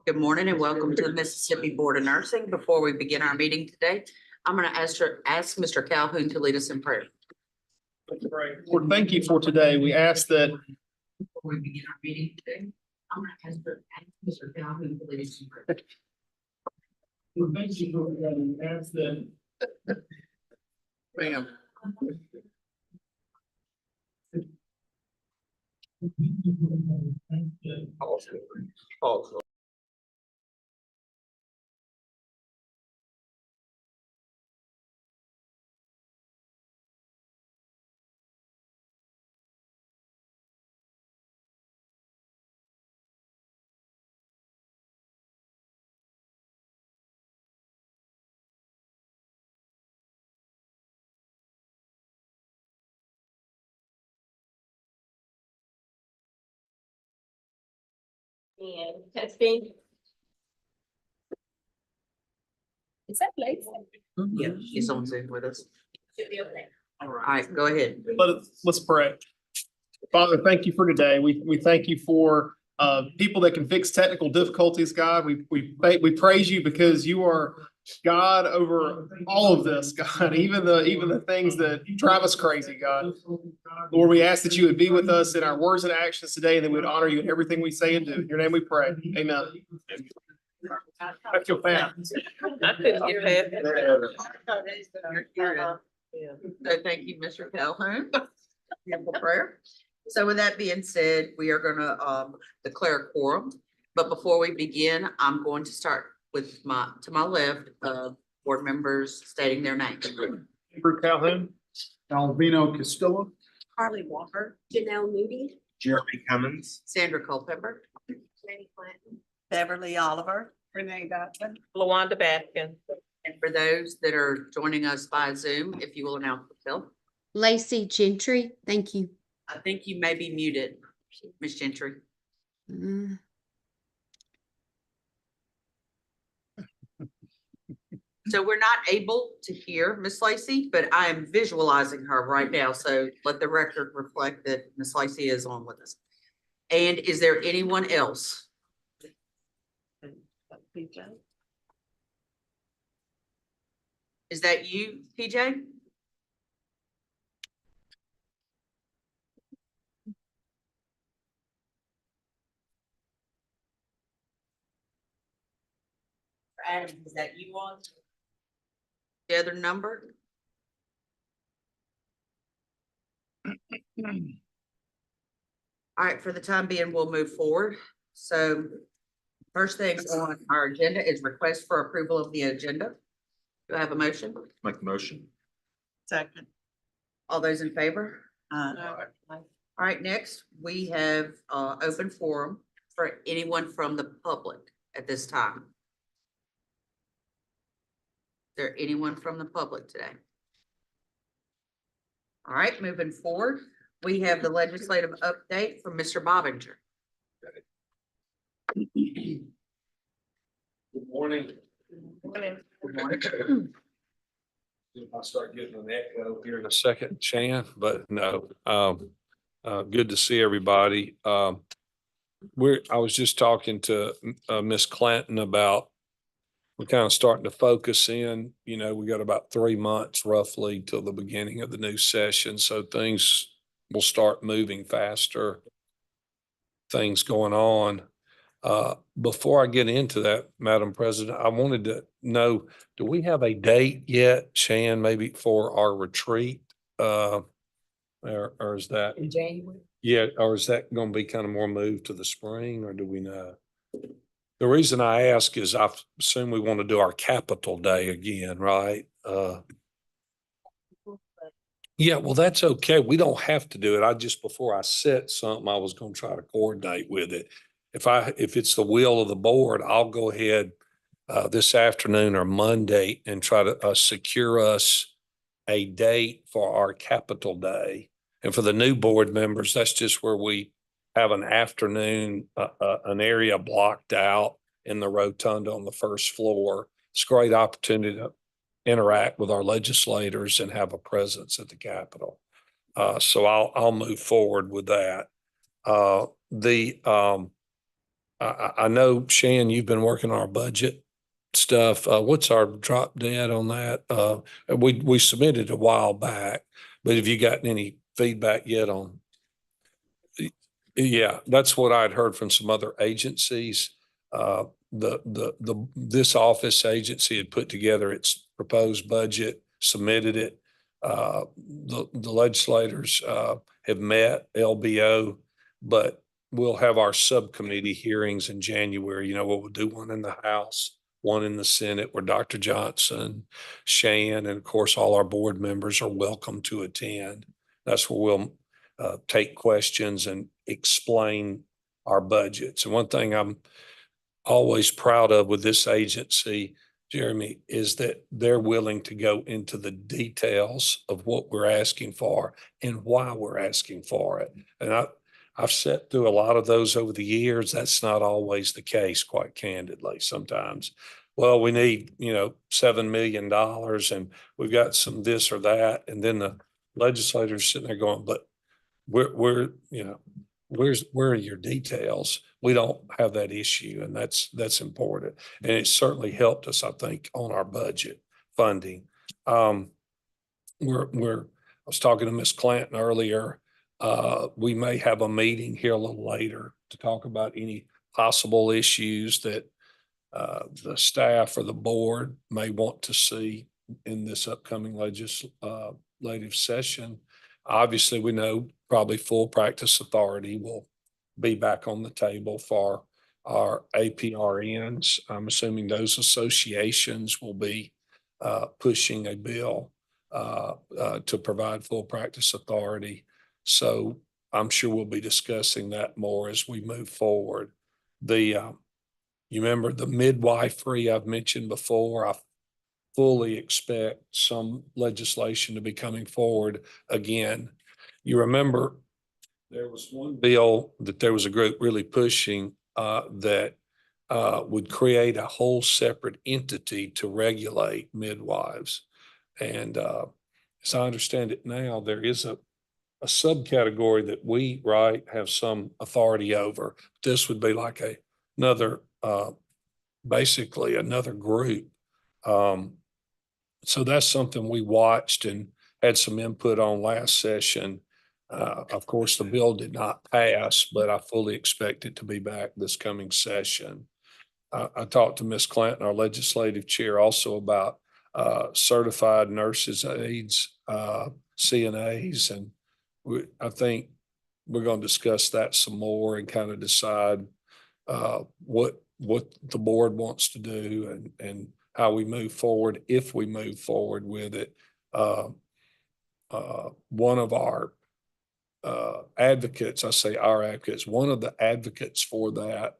Good morning and welcome to the Mississippi Board of Nursing. Before we begin our meeting today, I'm going to ask Mr. Calhoun to lead us in prayer. Lord, thank you for today. We ask that. Before we begin our meeting today, I'm going to ask Mr. Calhoun to lead us in prayer. Lord, thank you for today. We ask that. Ma'am. And testing. Is that Lacey? Yeah, she's on Zoom with us. Should be okay. All right, go ahead. Let's pray. Father, thank you for today. We thank you for people that can fix technical difficulties, God. We praise you because you are God over all of this, God, even the things that drive us crazy, God. Lord, we ask that you would be with us in our words and actions today, and that we would honor you in everything we say and do. In your name we pray. Amen. That's your fan. I couldn't hear that. So thank you, Mr. Calhoun. Beautiful prayer. So with that being said, we are gonna declare a quorum. But before we begin, I'm going to start with to my left, board members stating their names. Andrew Calhoun. Alvino Castillo. Carly Walker. Janelle Moody. Jeremy Cummins. Sandra Culpepper. Jenny Clinton. Beverly Oliver. Renee Dotson. LaWanda Baskin. And for those that are joining us by Zoom, if you will announce yourself. Lacey Gentry, thank you. I think you may be muted, Ms. Gentry. So we're not able to hear Miss Lacey, but I am visualizing her right now. So let the record reflect that Miss Lacey is on with us. And is there anyone else? Is that you, PJ? Adam, is that you on? The other number? All right, for the time being, we'll move forward. So first thing on our agenda is request for approval of the agenda. Do I have a motion? Make the motion. Second. All those in favor? Uh, All right, next, we have open forum for anyone from the public at this time. Is there anyone from the public today? All right, moving forward, we have the legislative update from Mr. Bobinger. Good morning. Good morning. I'll start getting an echo here in a second, Shan, but no. Good to see everybody. I was just talking to Miss Clanton about we're kind of starting to focus in, we got about 3 months roughly till the beginning of the new session. So things will start moving faster, things going on. Before I get into that, Madam President, I wanted to know, do we have a date yet, Shan, maybe for our retreat? Or is that? In January. Yeah, or is that going to be kind of more moved to the spring, or do we know? The reason I ask is I assume we want to do our Capitol Day again, right? Yeah, well, that's okay. We don't have to do it. Before I set something, I was going to try to coordinate with it. If it's the will of the board, I'll go ahead this afternoon or Monday and try to secure us a date for our Capitol Day. And for the new board members, that's just where we have an afternoon, an area blocked out in the rotunda on the first floor. It's a great opportunity to interact with our legislators and have a presence at the Capitol. So I'll move forward with that. I know, Shan, you've been working on our budget stuff. What's our drop dead on that? We submitted a while back, but have you gotten any feedback yet on? Yeah, that's what I'd heard from some other agencies. This office agency had put together its proposed budget, submitted it. The legislators, have met LBO, but we'll have our subcommittee hearings in January. You know, we'll do one in the House, one in the Senate where Dr. Johnson, Shan, and of course, all our board members are welcome to attend. That's where we'll take questions and explain our budgets. And one thing I'm always proud of with this agency, Jeremy, is that they're willing to go into the details of what we're asking for and why we're asking for it. And I've sat through a lot of those over the years. That's not always the case, quite candidly. Sometimes, well, we need, $7 million and we've got some this or that. And then the legislators sitting there going, but where are your details? We don't have that issue, and that's important. And it certainly helped us, I think, on our budget funding. I was talking to Ms. Clanton earlier. We may have a meeting here a little later to talk about any possible issues that the staff or the board may want to see in this upcoming legislative session. Obviously, we know probably full practice authority will be back on the table for our APRNs. I'm assuming those associations will be pushing a bill to provide full practice authority. So I'm sure we'll be discussing that more as we move forward. You remember the midwifery I've mentioned before? I fully expect some legislation to be coming forward again. You remember there was one bill that there was a group really pushing that would create a whole separate entity to regulate midwives. And as I understand it now, there is a subcategory that we, have some authority over. This would be like another, basically another group. So that's something we watched and had some input on last session. Of course, the bill did not pass, but I fully expect it to be back this coming session. I talked to Ms. Clanton, our legislative chair, also about certified nurses, aides, CNAs, and I think we're going to discuss that some more and kind of decide what the board wants to do and how we move forward, if we move forward with it. One of our advocates, I say our advocates, one of the advocates for that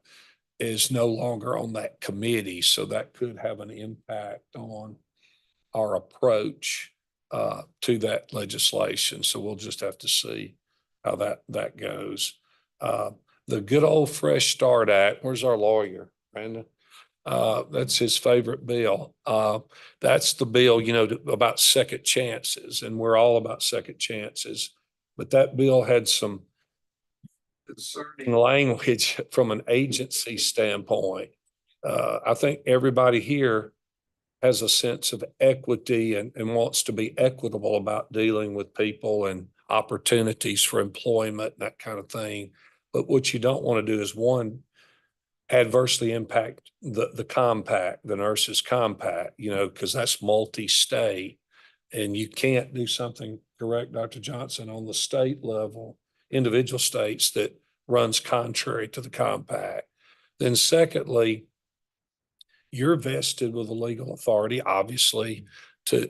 is no longer on that committee. So that could have an impact on our approach to that legislation. So we'll just have to see how that goes. The good old Fresh Start Act, where's our lawyer, Brandon? That's his favorite bill. That's the bill, about second chances, and we're all about second chances. But that bill had some concerning language from an agency standpoint. I think everybody here has a sense of equity and wants to be equitable about dealing with people and opportunities for employment and that kind of thing. But what you don't want to do is, one, adversely impact the compact, the nurses compact, because that's multi-state, and you can't do something, correct, Dr. Johnson, on the state level, individual states, that runs contrary to the compact. Then secondly, you're vested with a legal authority, obviously, to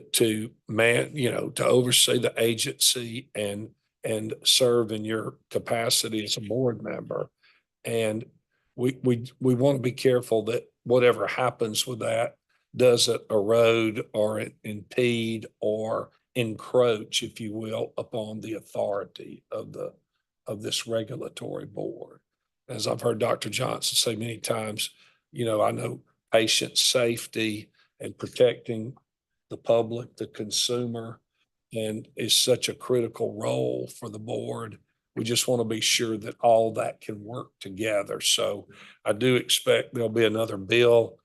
oversee the agency and serve in your capacity as a board member. And we want to be careful that whatever happens with that doesn't erode or impede or encroach, if you will, upon the authority of this regulatory board. As I've heard Dr. Johnson say many times, I know patient safety and protecting the public, the consumer, and is such a critical role for the board. We just want to be sure that all that can work together. So I do expect there'll be another bill.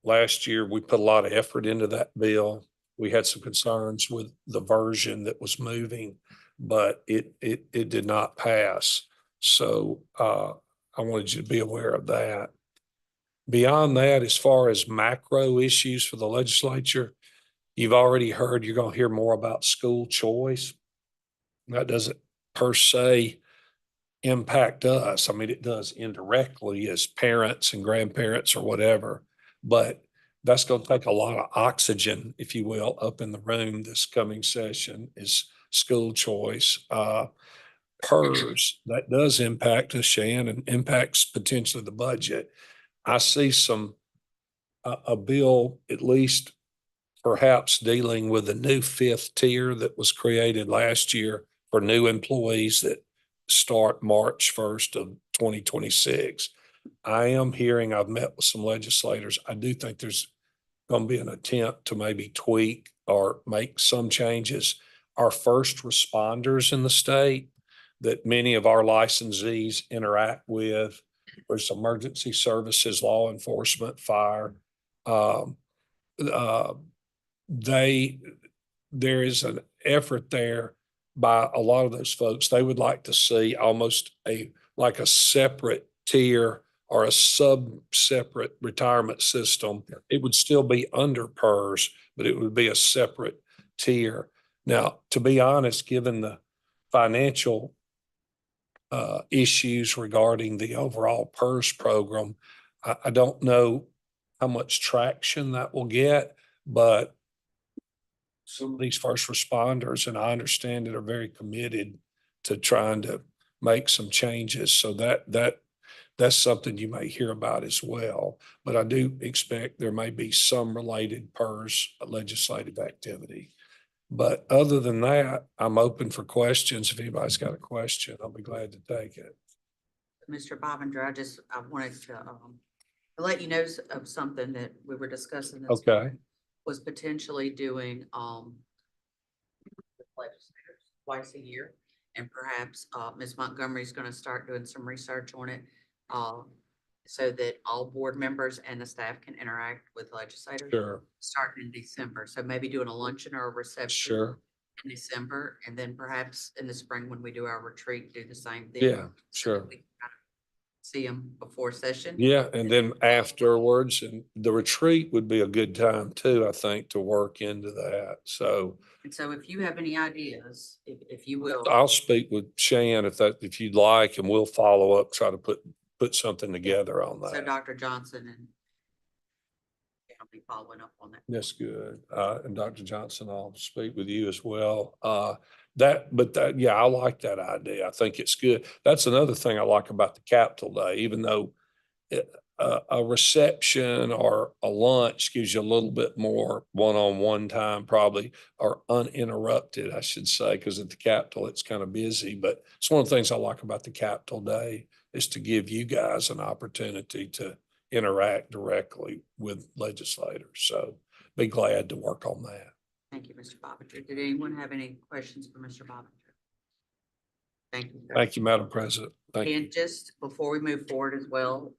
Last year, we put a lot of effort into that bill. We had some concerns with the version that was moving, but it did not pass. So I wanted you to be aware of that. Beyond that, as far as macro issues for the legislature, you've already heard, you're going to hear more about school choice. That doesn't per se impact us. I mean, it does indirectly as parents and grandparents or whatever, but that's going to take a lot of oxygen, if you will, up in the room this coming session is school choice. PERS, that does impact us, Shan, and impacts potentially the budget. I see a bill at least perhaps dealing with the new fifth tier that was created last year for new employees that start March 1st of 2026. I am hearing, I've met with some legislators. I do think there's going to be an attempt to maybe tweak or make some changes. Our first responders in the state that many of our licensees interact with, there's emergency services, law enforcement, fire. There is an effort there by a lot of those folks. They would like to see almost like a separate tier or a separate retirement system. It would still be under PERS, but it would be a separate tier. Now, to be honest, given the financial issues regarding the overall PERS program, I don't know how much traction that will get, but some of these first responders, and I understand it, are very committed to trying to make some changes. So that's something you may hear about as well. But I do expect there may be some related PERS legislative activity. But other than that, I'm open for questions. If anybody's got a question, I'll be glad to take it. Mr. Bobinger, I wanted to let you know of something that we were discussing. This Okay. was potentially doing with legislators twice a year. And perhaps Ms. Montgomery's going to start doing some research on it so that all board members and the staff can interact with legislators. Sure. Starting in December. So maybe doing a luncheon or a reception. Sure. In December, and then perhaps in the spring when we do our retreat, do the same thing. Yeah, so that sure. we can kind of see them before session. Yeah, and then afterwards, and the retreat would be a good time too, I think, to work into that. So And so if you have any ideas, if you will. I'll speak with Shan if you'd like, and we'll follow up, try to put something together on So that. Dr. Johnson and I'll be following up on that. That's good. And Dr. Johnson, I'll speak with you as well. Yeah, I like that idea. I think it's good. That's another thing I like about the Capitol Day, even though a reception or a lunch gives you a little bit more one-on-one time probably, or uninterrupted, I should say, because at the Capitol, it's kind of busy. But it's one of the things I like about the Capitol Day is to give you guys an opportunity to interact directly with legislators. So be glad to work on that. Thank you, Mr. Bobinger. Did anyone have any questions for Mr. Bobinger? Thank you. sir. Thank you, Madam President. Thank you. And just before we move forward as well,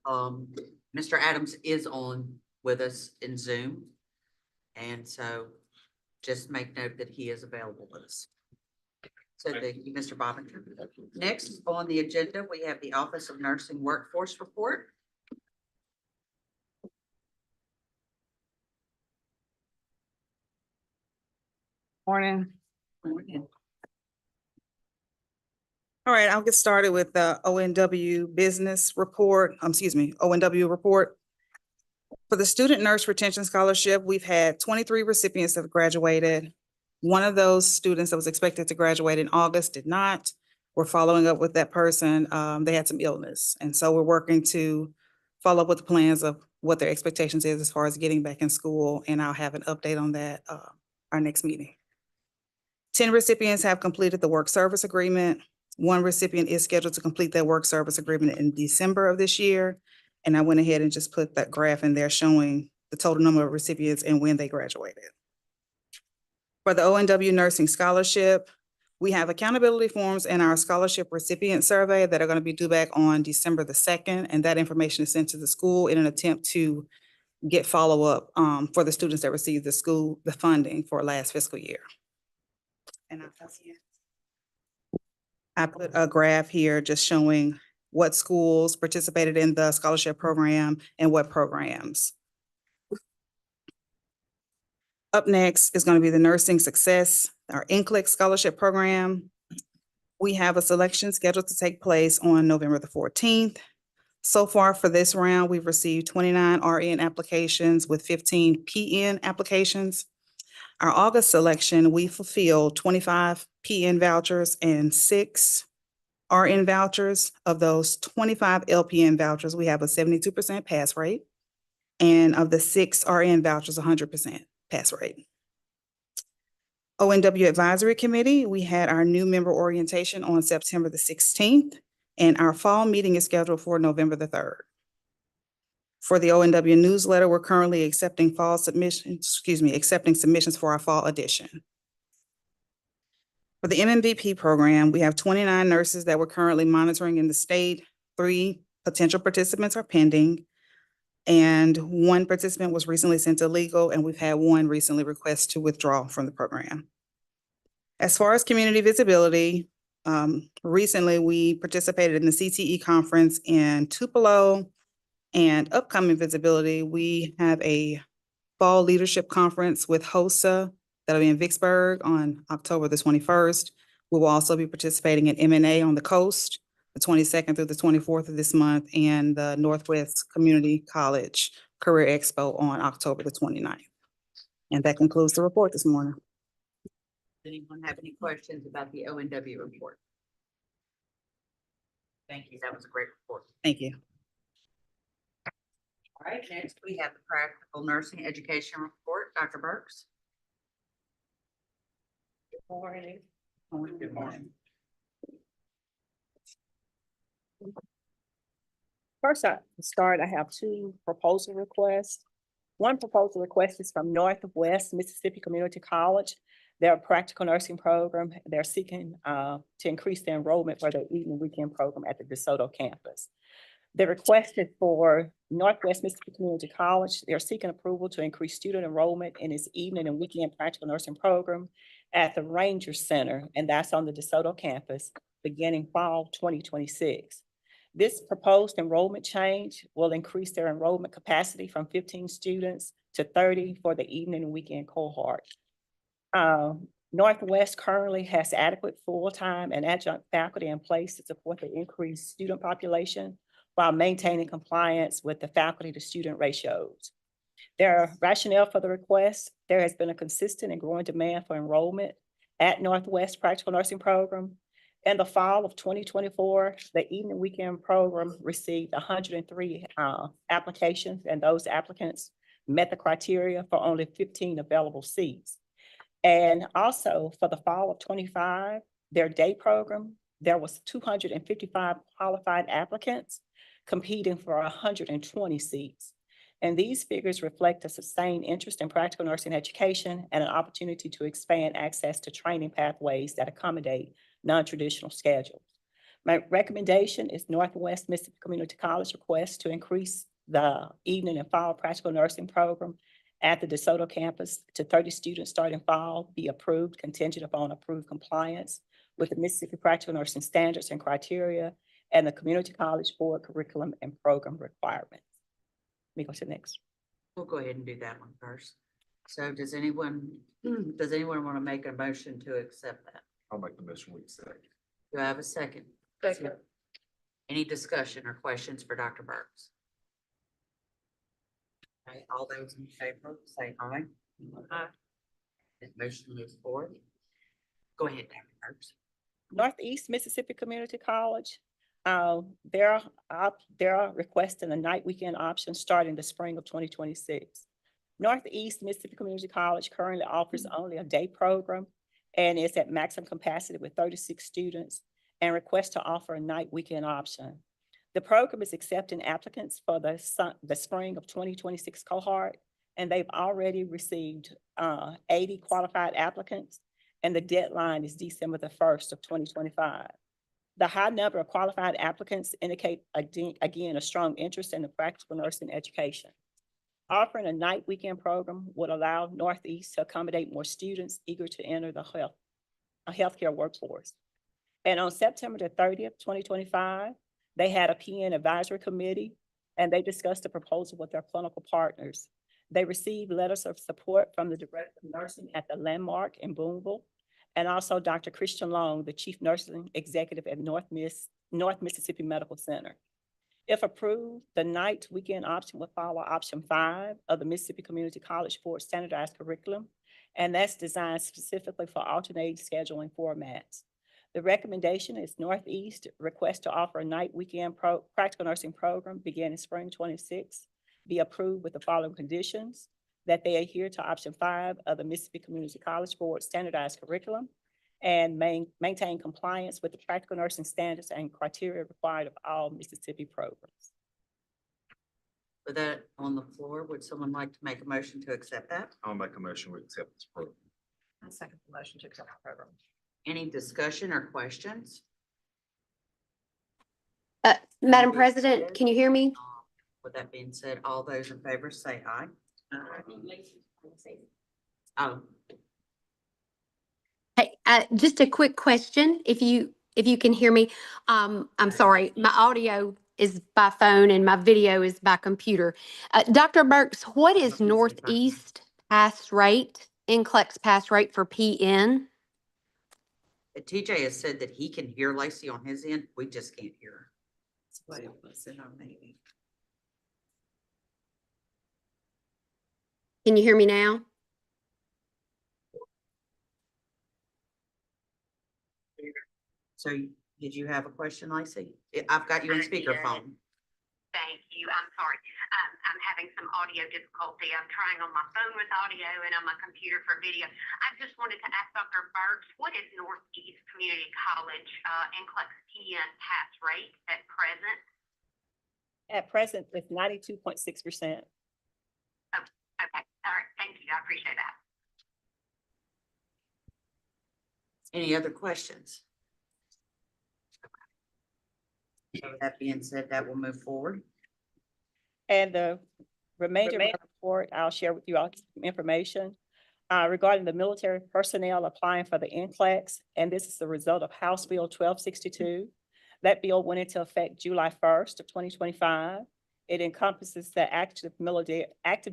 Mr. Adams is on with us in Zoom. And so just make note that he is available with us. So thank you, Mr. Bobinger. Next on the agenda, we have the Office of Nursing Workforce Report. Morning. All right, I'll get started with the ONW business report, ONW report. For the Student Nurse Retention Scholarship, we've had 23 recipients that have graduated. One of those students that was expected to graduate in August did not. We're following up with that person. They had some illness. And so we're working to follow up with the plans of what their expectations is as far as getting back in school. And I'll have an update on that our next meeting. 10 recipients have completed the work service agreement. One recipient is scheduled to complete that work service agreement in December of this year. And I went ahead and just put that graph in there showing the total number of recipients and when they graduated. For the ONW Nursing Scholarship, We have accountability forms in our scholarship recipient survey that are going to be due back on December the 2nd, and that information is sent to the school in an attempt to get follow-up for the students that received the funding for last fiscal year. And I put a graph here just showing what schools participated in the scholarship program and what programs. Up next is going to be the Nursing Success, our NCLEX scholarship program. We have a selection scheduled to take place on November the 14th. So far for this round, we've received 29 RN applications with 15 PN applications. Our August selection, we fulfilled 25 PN vouchers and 6 RN vouchers. Of those 25 LPN vouchers, we have a 72% pass rate. And of the 6 RN vouchers, 100% pass rate. ONW Advisory Committee, we had our new member orientation on September the 16th, and our fall meeting is scheduled for November the 3rd. For the ONW newsletter, we're currently accepting accepting submissions for our fall edition. For the MMVP program, we have 29 nurses that we're currently monitoring in the state. 3 potential participants are pending. And 1 participant was recently sent to legal, and we've had 1 recently request to withdraw from the program. As far as community visibility, recently we participated in the CTE conference in Tupelo, and upcoming visibility, we have a fall leadership conference with HOSA that'll be in Vicksburg on October the 21st. We will also be participating in M&A on the coast, the 22nd through the 24th of this month, and the Northwest Community College Career Expo on October the 29th. And that concludes the report this morning. Does anyone have any questions about the ONW report? Thank you. That was a great report. Thank you. All right, next we have the practical nursing education report. Dr. Burks. Good morning. Good morning. First, I have 2 proposal requests. One proposal request is from Northwest Mississippi Community College. Their practical nursing program, they're seeking to increase their enrollment for their evening weekend program at the DeSoto campus. The request is for Northwest Mississippi Community College. They're seeking approval to increase student enrollment in its evening and weekend practical nursing program at the Ranger Center, and that's on the DeSoto campus, beginning fall 2026. This proposed enrollment change will increase their enrollment capacity from 15 students to 30 for the evening and weekend cohort. Northwest currently has adequate full-time and adjunct faculty in place to support the increased student population while maintaining compliance with the faculty to student ratios. Their rationale for the request: there has been a consistent and growing demand for enrollment at Northwest Practical Nursing Program. In the fall of 2024, the evening weekend program received 103 applications, and those applicants met the criteria for only 15 available seats. And also for the fall of 25, their day program, there was 255 qualified applicants competing for 120 seats. And these figures reflect a sustained interest in practical nursing education and an opportunity to expand access to training pathways that accommodate non-traditional schedules. My recommendation is Northwest Mississippi Community College request to increase the evening and fall practical nursing program at the DeSoto campus to 30 students starting fall be approved, contingent upon approved compliance with the Mississippi Practical Nursing Standards and Criteria and the Community College Board curriculum and program requirements. Let me go to the next. We'll go ahead and do that one first. So does anyone want to make a motion to accept that? I'll make the motion we accept. Do I have a second? Second. Any discussion or questions for Dr. Burks? Okay, all those in favor, say aye. Aye. That motion moves forward. Go ahead, Dr. Burks. Northeast Mississippi Community College, they're requesting a night weekend option starting the spring of 2026. Northeast Mississippi Community College currently offers only a day program and is at maximum capacity with 36 students and requests to offer a night weekend option. The program is accepting applicants for the spring of 2026 cohort, and they've already received 80 qualified applicants, and the deadline is December the 1st of 2025. The high number of qualified applicants indicate again a strong interest in the practical nursing education. Offering a night weekend program would allow Northeast to accommodate more students eager to enter the healthcare workforce. And on September the 30th, 2025, they had a PN advisory committee and they discussed the proposal with their clinical partners. They received letters of support from the Director of Nursing at the Landmark in Boonville, and also Dr. Christian Long, the Chief Nursing Executive at North Mississippi Medical Center. If approved, the night weekend option would follow option 5 of the Mississippi Community College Board standardized curriculum, and that's designed specifically for alternating scheduling formats. The recommendation is Northeast request to offer a night weekend practical nursing program beginning spring 26, be approved with the following conditions: that they adhere to option 5 of the Mississippi Community College Board standardized curriculum and maintain compliance with the practical nursing standards and criteria required of all Mississippi programs. With that on the floor, would someone like to make a motion to accept that? I'll make a motion to accept this program. I second the motion to accept the program. Any discussion or questions? Madam President, can you hear me? With that being said, all those in favor say aye. Oh, Hey, just a quick question, if you can hear me. I'm sorry, my audio is by phone and my video is by computer. Dr. Burks, what is Northeast pass rate, NCLEX pass rate for PN? TJ has said that he can hear Lacey on his end. We just can't hear her. That's what it was in our meeting. Can you hear me now? So did you have a question, Lacey? I've got you on speakerphone. Thank you. I'm sorry. I'm having some audio difficulty. I'm trying on my phone with audio and on my computer for video. I just wanted to ask Dr. Burks, what is Northeast Community College NCLEX PN pass rate at present? At present, it's 92.6%. Okay. All right. Thank you. I appreciate that. Any other questions? So with that being said, that will move forward. And the remainder of my report, I'll share with you all some information regarding the military personnel applying for the NCLEX. And this is the result of House Bill 1262. That bill went into effect July 1st of 2025. It encompasses the active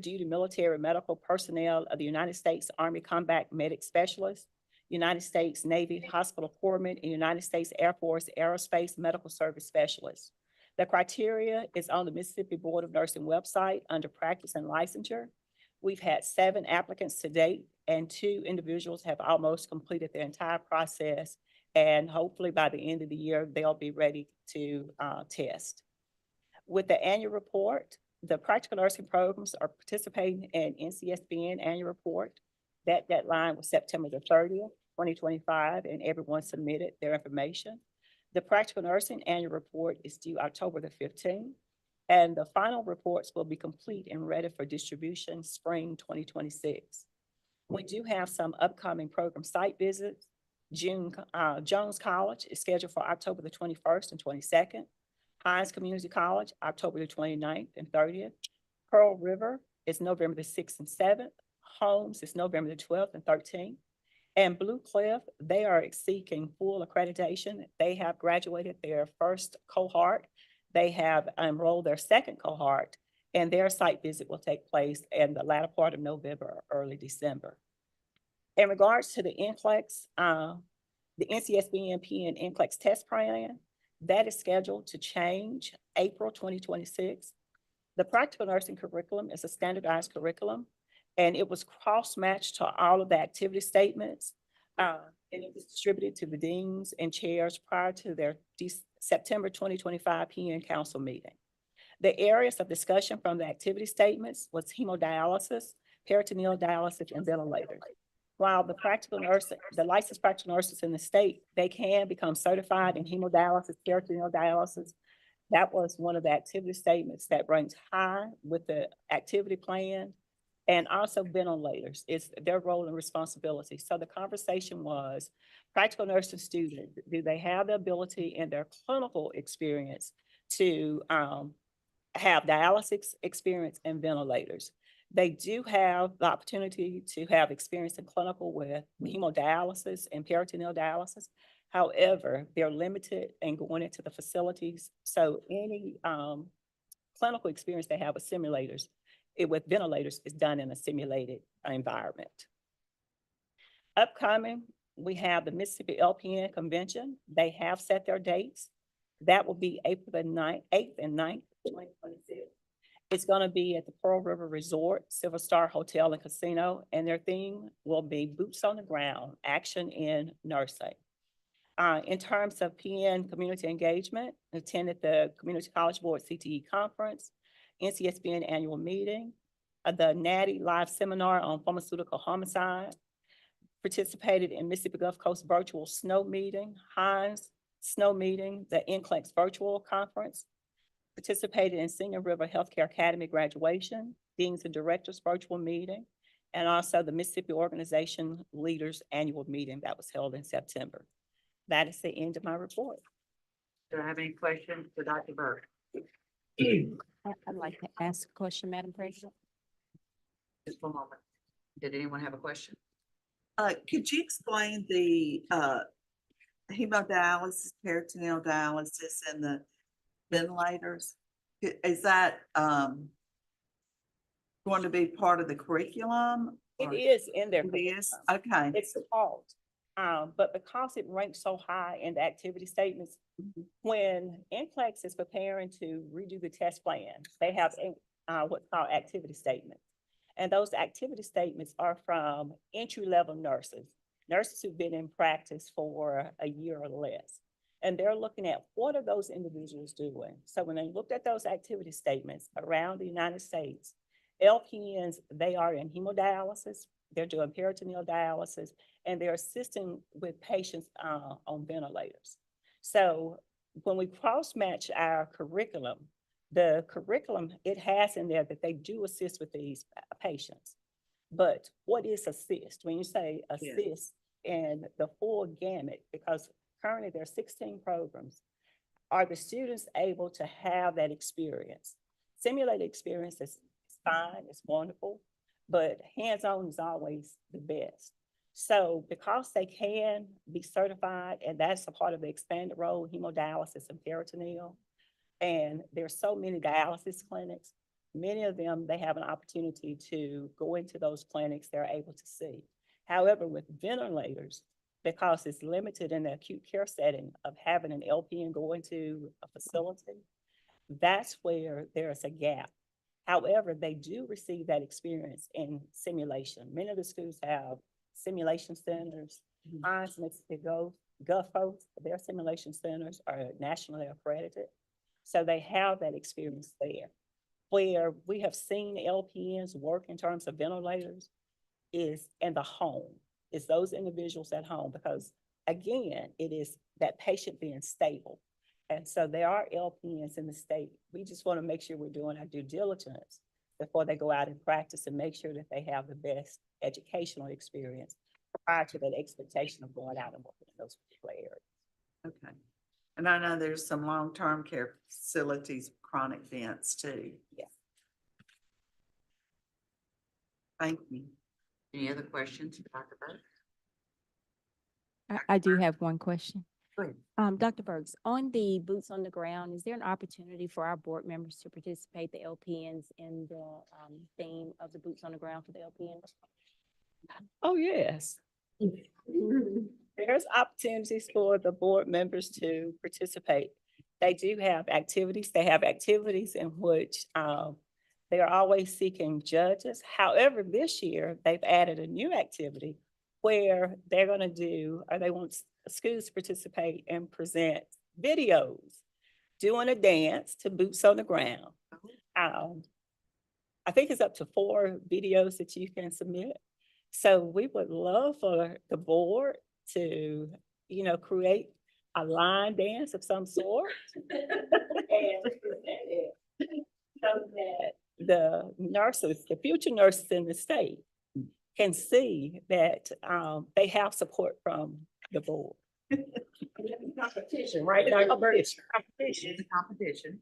duty military medical personnel of the United States Army Combat Medic Specialists, United States Navy Hospital Corpsmen, and United States Air Force Aerospace Medical Service Specialists. The criteria is on the Mississippi Board of Nursing website under practice and licensure. We've had 7 applicants to date, and 2 individuals have almost completed the entire process. And hopefully by the end of the year, they'll be ready to test. With the annual report, the practical nursing programs are participating in NCSBN annual report. That deadline was September the 30th, 2025, and everyone submitted their information. The practical nursing annual report is due October the 15th, and the final reports will be complete and ready for distribution spring 2026. We do have some upcoming program site visits. Jones College is scheduled for October the 21st and 22nd. Hines Community College, October the 29th and 30th. Pearl River is November the 6th and 7th. Holmes is November the 12th and 13th. And Blue Cliff, they are seeking full accreditation. They have graduated their first cohort. They have enrolled their second cohort, and their site visit will take place in the latter part of November or early December. In regards to the NCLEX, the NCSBN PN NCLEX test plan, that is scheduled to change April 2026. The practical nursing curriculum is a standardized curriculum, and it was cross-matched to all of the activity statements. And it was distributed to the deans and chairs prior to their September 2025 PN council meeting. The areas of discussion from the activity statements was hemodialysis, peritoneal dialysis, and ventilators. While the licensed practical nurses in the state, they can become certified in hemodialysis, peritoneal dialysis. That was one of the activity statements that ranks high with the activity plan. and also ventilators. It's their role and responsibility. So the conversation was, practical nursing student, do they have the ability in their clinical experience to have dialysis experience and ventilators? They do have the opportunity to have experience in clinical with hemodialysis and peritoneal dialysis. However, they're limited in going into the facilities. So any clinical experience they have with simulators, with ventilators, is done in a simulated environment. Upcoming, we have the Mississippi LPN Convention. They have set their dates. That will be April the 8th and 9th, 2026. It's gonna be at the Pearl River Resort, Silver Star Hotel and Casino, and their theme will be Boots on the Ground, Action in Nursing. In terms of PN community engagement, attended the Community College Board CTE Conference, NCSBN Annual Meeting, the NATI Live Seminar on Pharmaceutical Homicide, participated in Mississippi Gulf Coast Virtual Snow Meeting, Hines Snow Meeting, the NCLEX Virtual Conference, participated in Senior River Healthcare Academy Graduation, Deans and Directors Virtual Meeting, and also the Mississippi Organization Leaders Annual Meeting that was held in September. That is the end of my report. Do I have any questions for Dr. Burke? I'd like to ask a question, Madam President. Just one moment. Did anyone have a question? Could you explain the hemodialysis, peritoneal dialysis, and the ventilators? Is that going to be part of the curriculum? It is in there. It is? Okay. It's taught, but because it ranks so high in the activity statements, when NCLEX is preparing to redo the test plan, they have what's called activity statements. And those activity statements are from entry-level nurses who've been in practice for a year or less. And they're looking at what are those individuals doing. So when they looked at those activity statements around the United States, LPNs, they are in hemodialysis, they're doing peritoneal dialysis, and they're assisting with patients on ventilators. So when we cross-match our curriculum, the curriculum, it has in there that they do assist with these patients. But what is assist? When you say assist and the full gamut, because currently there are 16 programs, are the students able to have that experience? Simulated experience is fine, it's wonderful, but hands-on is always the best. So because they can be certified, and that's a part of the expanded role, hemodialysis and peritoneal, and there's so many dialysis clinics, many of them, they have an opportunity to go into those clinics, they're able to see. However, with ventilators, because it's limited in the acute care setting of having an LPN go into a facility, that's where there's a gap. However, they do receive that experience in simulation. Many of the schools have simulation centers. Hines, Mississippi Gulf Coast, their simulation centers are nationally accredited. So they have that experience there. Where we have seen LPNs work in terms of ventilators is in the home. It's those individuals at home, because again, it is that patient being stable. And so there are LPNs in the state. We just want to make sure we're doing our due diligence before they go out and practice, and make sure that they have the best educational experience prior to that expectation of going out and working in those particular areas. Okay. And I know there's some long-term care facilities, chronic vents too. Yeah. Thank you. Any other questions for Dr. Burke? I do have one question. Go ahead. Dr. Burks, on the boots on the ground, is there an opportunity for our board members to participate, the LPNs, in the theme of the boots on the ground for the LPNs? Oh, yes. There's opportunities for the board members to participate. They do have activities. They have activities in which they are always seeking judges. However, this year, they've added a new activity where they're going to do, or they want schools to participate and present videos, doing a dance to Boots on the Ground. I think it's up to 4 videos that you can submit. So we would love for the board to, create a line dance of some sort and present it so that the nurses, the future nurses in the state can see that they have support from the board. Competition, right? Dr. Burke? It's competition. It's a competition.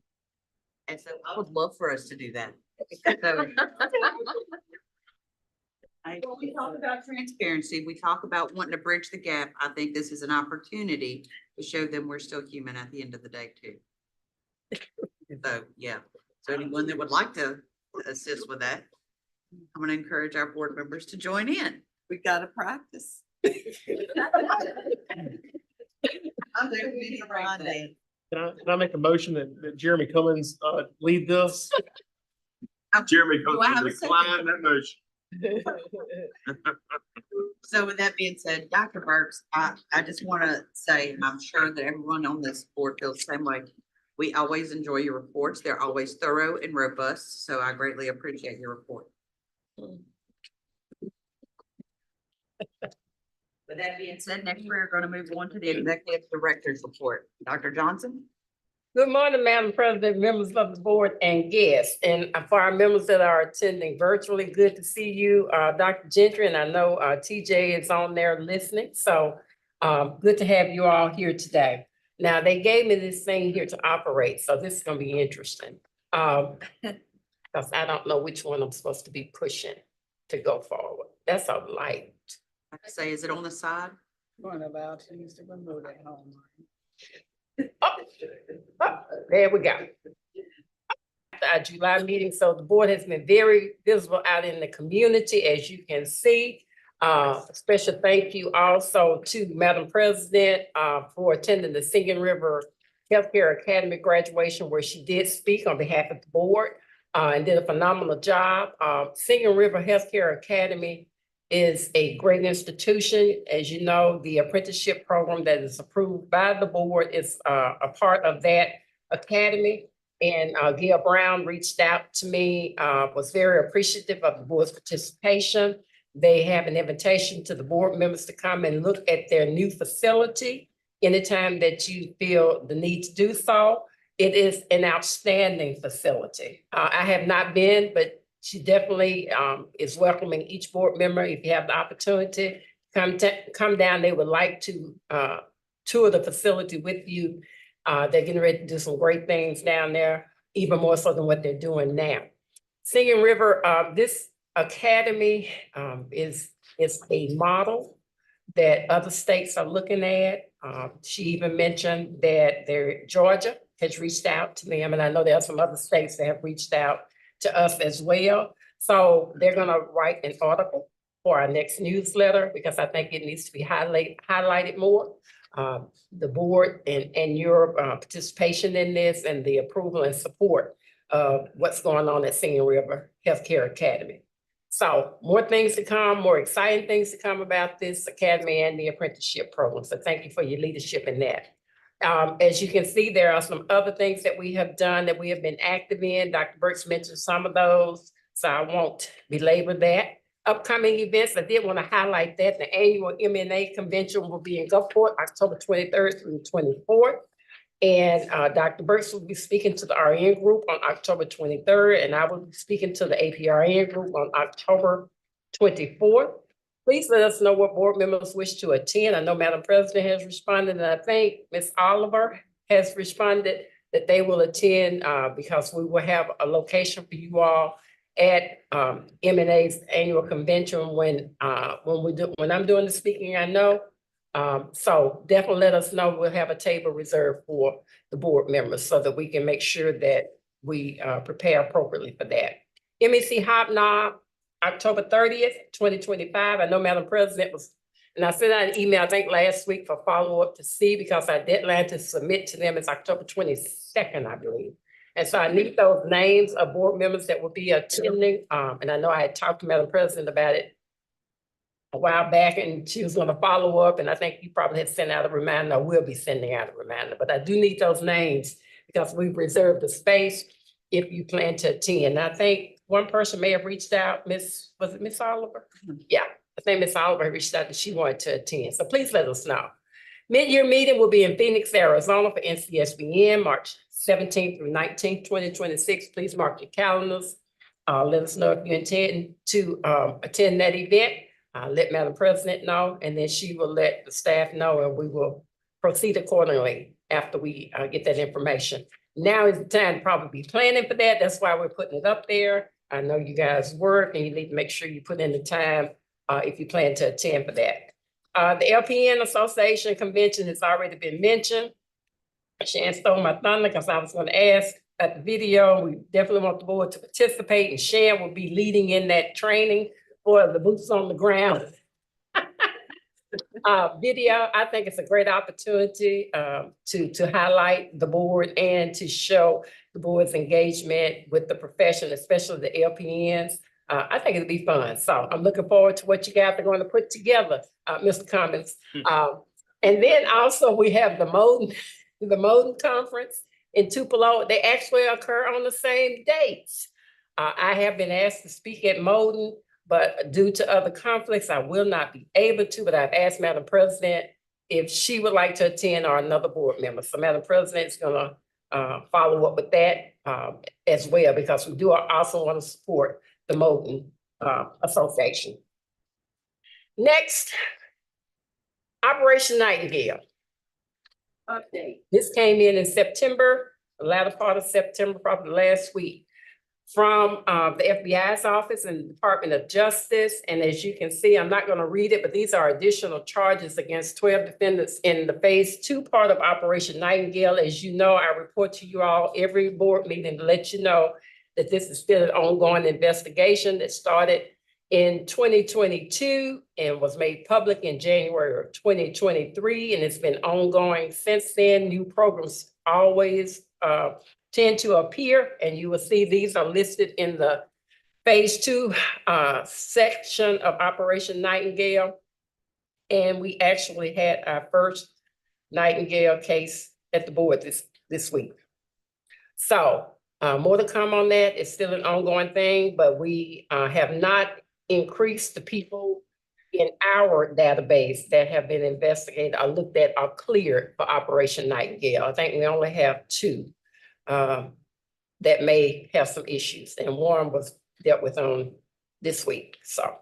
And so I would love for us to do that. So- When we talk about transparency, we talk about wanting to bridge the gap. I think this is an opportunity to show them we're still human at the end of the day too. So, yeah, so anyone that would like to assist with that, I'm gonna encourage our board members to join in. We gotta practice. I'm there to be right there. Can I make a motion that Jeremy Cummins, lead this? Jeremy Do I have a goes to decline that motion. So with that being said, Dr. Burks, I just want to say, and I'm sure that everyone on this board feels the same way. We always enjoy your reports. They're always thorough and robust, so I greatly appreciate your report. With that being said, next we're going to move on to the executive director's report. Dr. Johnson? Good morning, Madam President, members of the board and guests. And for our members that are attending virtually, good to see you, Dr. Gentry, and I know TJ is on there listening. So good to have you all here today. Now, they gave me this thing here to operate, so this is gonna be interesting. Because I don't know which one I'm supposed to be pushing to go forward. That's a light. I have to say, is it on the side? Going about to use the remote at home. Oh, there we go. Our July meeting, so the board has been very visible out in the community, as you can see. Special thank you also to Madam President for attending the Singing River Healthcare Academy graduation, where she did speak on behalf of the board and did a phenomenal job. Singing River Healthcare Academy is a great institution. As you know, the apprenticeship program that is approved by the board is a part of that academy. And Gail Brown reached out to me, was very appreciative of the board's participation. They have an invitation to the board members to come and look at their new facility anytime that you feel the need to do so. It is an outstanding facility. I have not been, but she definitely is welcoming each board member. If you have the opportunity, come down. They would like to tour the facility with you. They're getting ready to do some great things down there, even more so than what they're doing now. Singing River, this academy is a model that other states are looking at. She even mentioned that Georgia has reached out to them, and I know there are some other states that have reached out to us as well. So they're gonna write an article for our next newsletter because I think it needs to be highlighted more. The board and your participation in this and the approval and support of what's going on at Singing River Healthcare Academy. So more things to come, more exciting things to come about this academy and the apprenticeship program. So thank you for your leadership in that. As you can see, there are some other things that we have done that we have been active in. Dr. Burks mentioned some of those, so I won't belabor that. Upcoming events, I did want to highlight that the annual MNA convention will be in Gulfport, October 23rd through 24th. And Dr. Burks will be speaking to the RN group on October 23rd, and I will be speaking to the APRN group on October 24th. Please let us know what board members wish to attend. I know Madam President has responded, and I think Ms. Oliver has responded that they will attend because we will have a location for you all at MNA's annual convention when I'm doing the speaking, I know. So definitely let us know. We'll have a table reserved for the board members so that we can make sure that we prepare appropriately for that. MEC Hobnob, October 30th, 2025. I know Madam President was, and I sent out an email, I think last week for follow-up to see because our deadline to submit to them is October 22nd, I believe. And so I need those names of board members that will be attending. And I know I had talked to Madam President about it a while back and she was gonna follow up. And I think you probably had sent out a reminder. I will be sending out a reminder, but I do need those names because we've reserved the space if you plan to attend. And I think one person may have reached out, was it Miss Oliver? Yeah, I think Miss Oliver reached out that she wanted to attend. So please let us know. Mid-year meeting will be in Phoenix, Arizona for NCSBN, March 17th through 19th, 2026. Please mark your calendars. Let us know if you intend to attend that event. Let Madam President know, and then she will let the staff know, and we will proceed accordingly after we get that information. Now is the time to probably be planning for that. That's why we're putting it up there. I know you guys work and you need to make sure you put in the time if you plan to attend for that. The LPN Association Convention has already been mentioned. Shan stole my thunder because I was going to ask at the video. We definitely want the board to participate, and Shan will be leading in that training for the boots on the ground video. I think it's a great opportunity to highlight the board and to show the board's engagement with the profession, especially the LPNs. I think it'll be fun. So I'm looking forward to what you guys are going to put together, Mr. Cummings. And then also we have the Moden Conference in Tupelo. They actually occur on the same dates. I have been asked to speak at Moden, but due to other conflicts, I will not be able to, but I've asked Madam President if she would like to attend or another board member. So Madam President is gonna follow up with that as well, because we do also want to support the Moden Association. Next, Operation Nightingale. Update. This came in September, the latter part of September, probably last week, from the FBI's office and the Department of Justice. And as you can see, I'm not going to read it, but these are additional charges against 12 defendants in the phase 2 part of Operation Nightingale. As you know, I report to you all every board meeting to let you know that this is still an ongoing investigation that started in 2022 and was made public in January of 2023. And it's been ongoing since then. New programs always tend to appear, and you will see these are listed in the phase 2 section of Operation Nightingale. And we actually had our first Nightingale case at the board this week. So more to come on that. It's still an ongoing thing, but we have not increased the people in our database that have been investigated or looked at or cleared for Operation Nightingale. I think we only have 2 that may have some issues, and one was dealt with on this week. So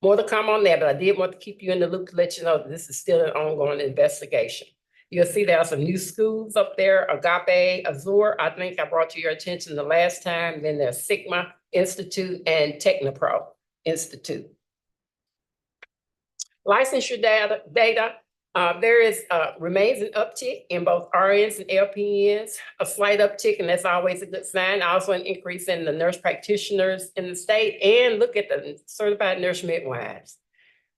more to come on that, but I did want to keep you in the loop to let you know that this is still an ongoing investigation. You'll see there are some new schools up there, Agape, Azure, I think I brought to your attention the last time. Then there's Sigma Institute and Technopro Institute. Licensure data, there remains an uptick in both RNs and LPNs, a slight uptick, and that's always a good sign. Also an increase in the nurse practitioners in the state, and look at the certified nurse midwives.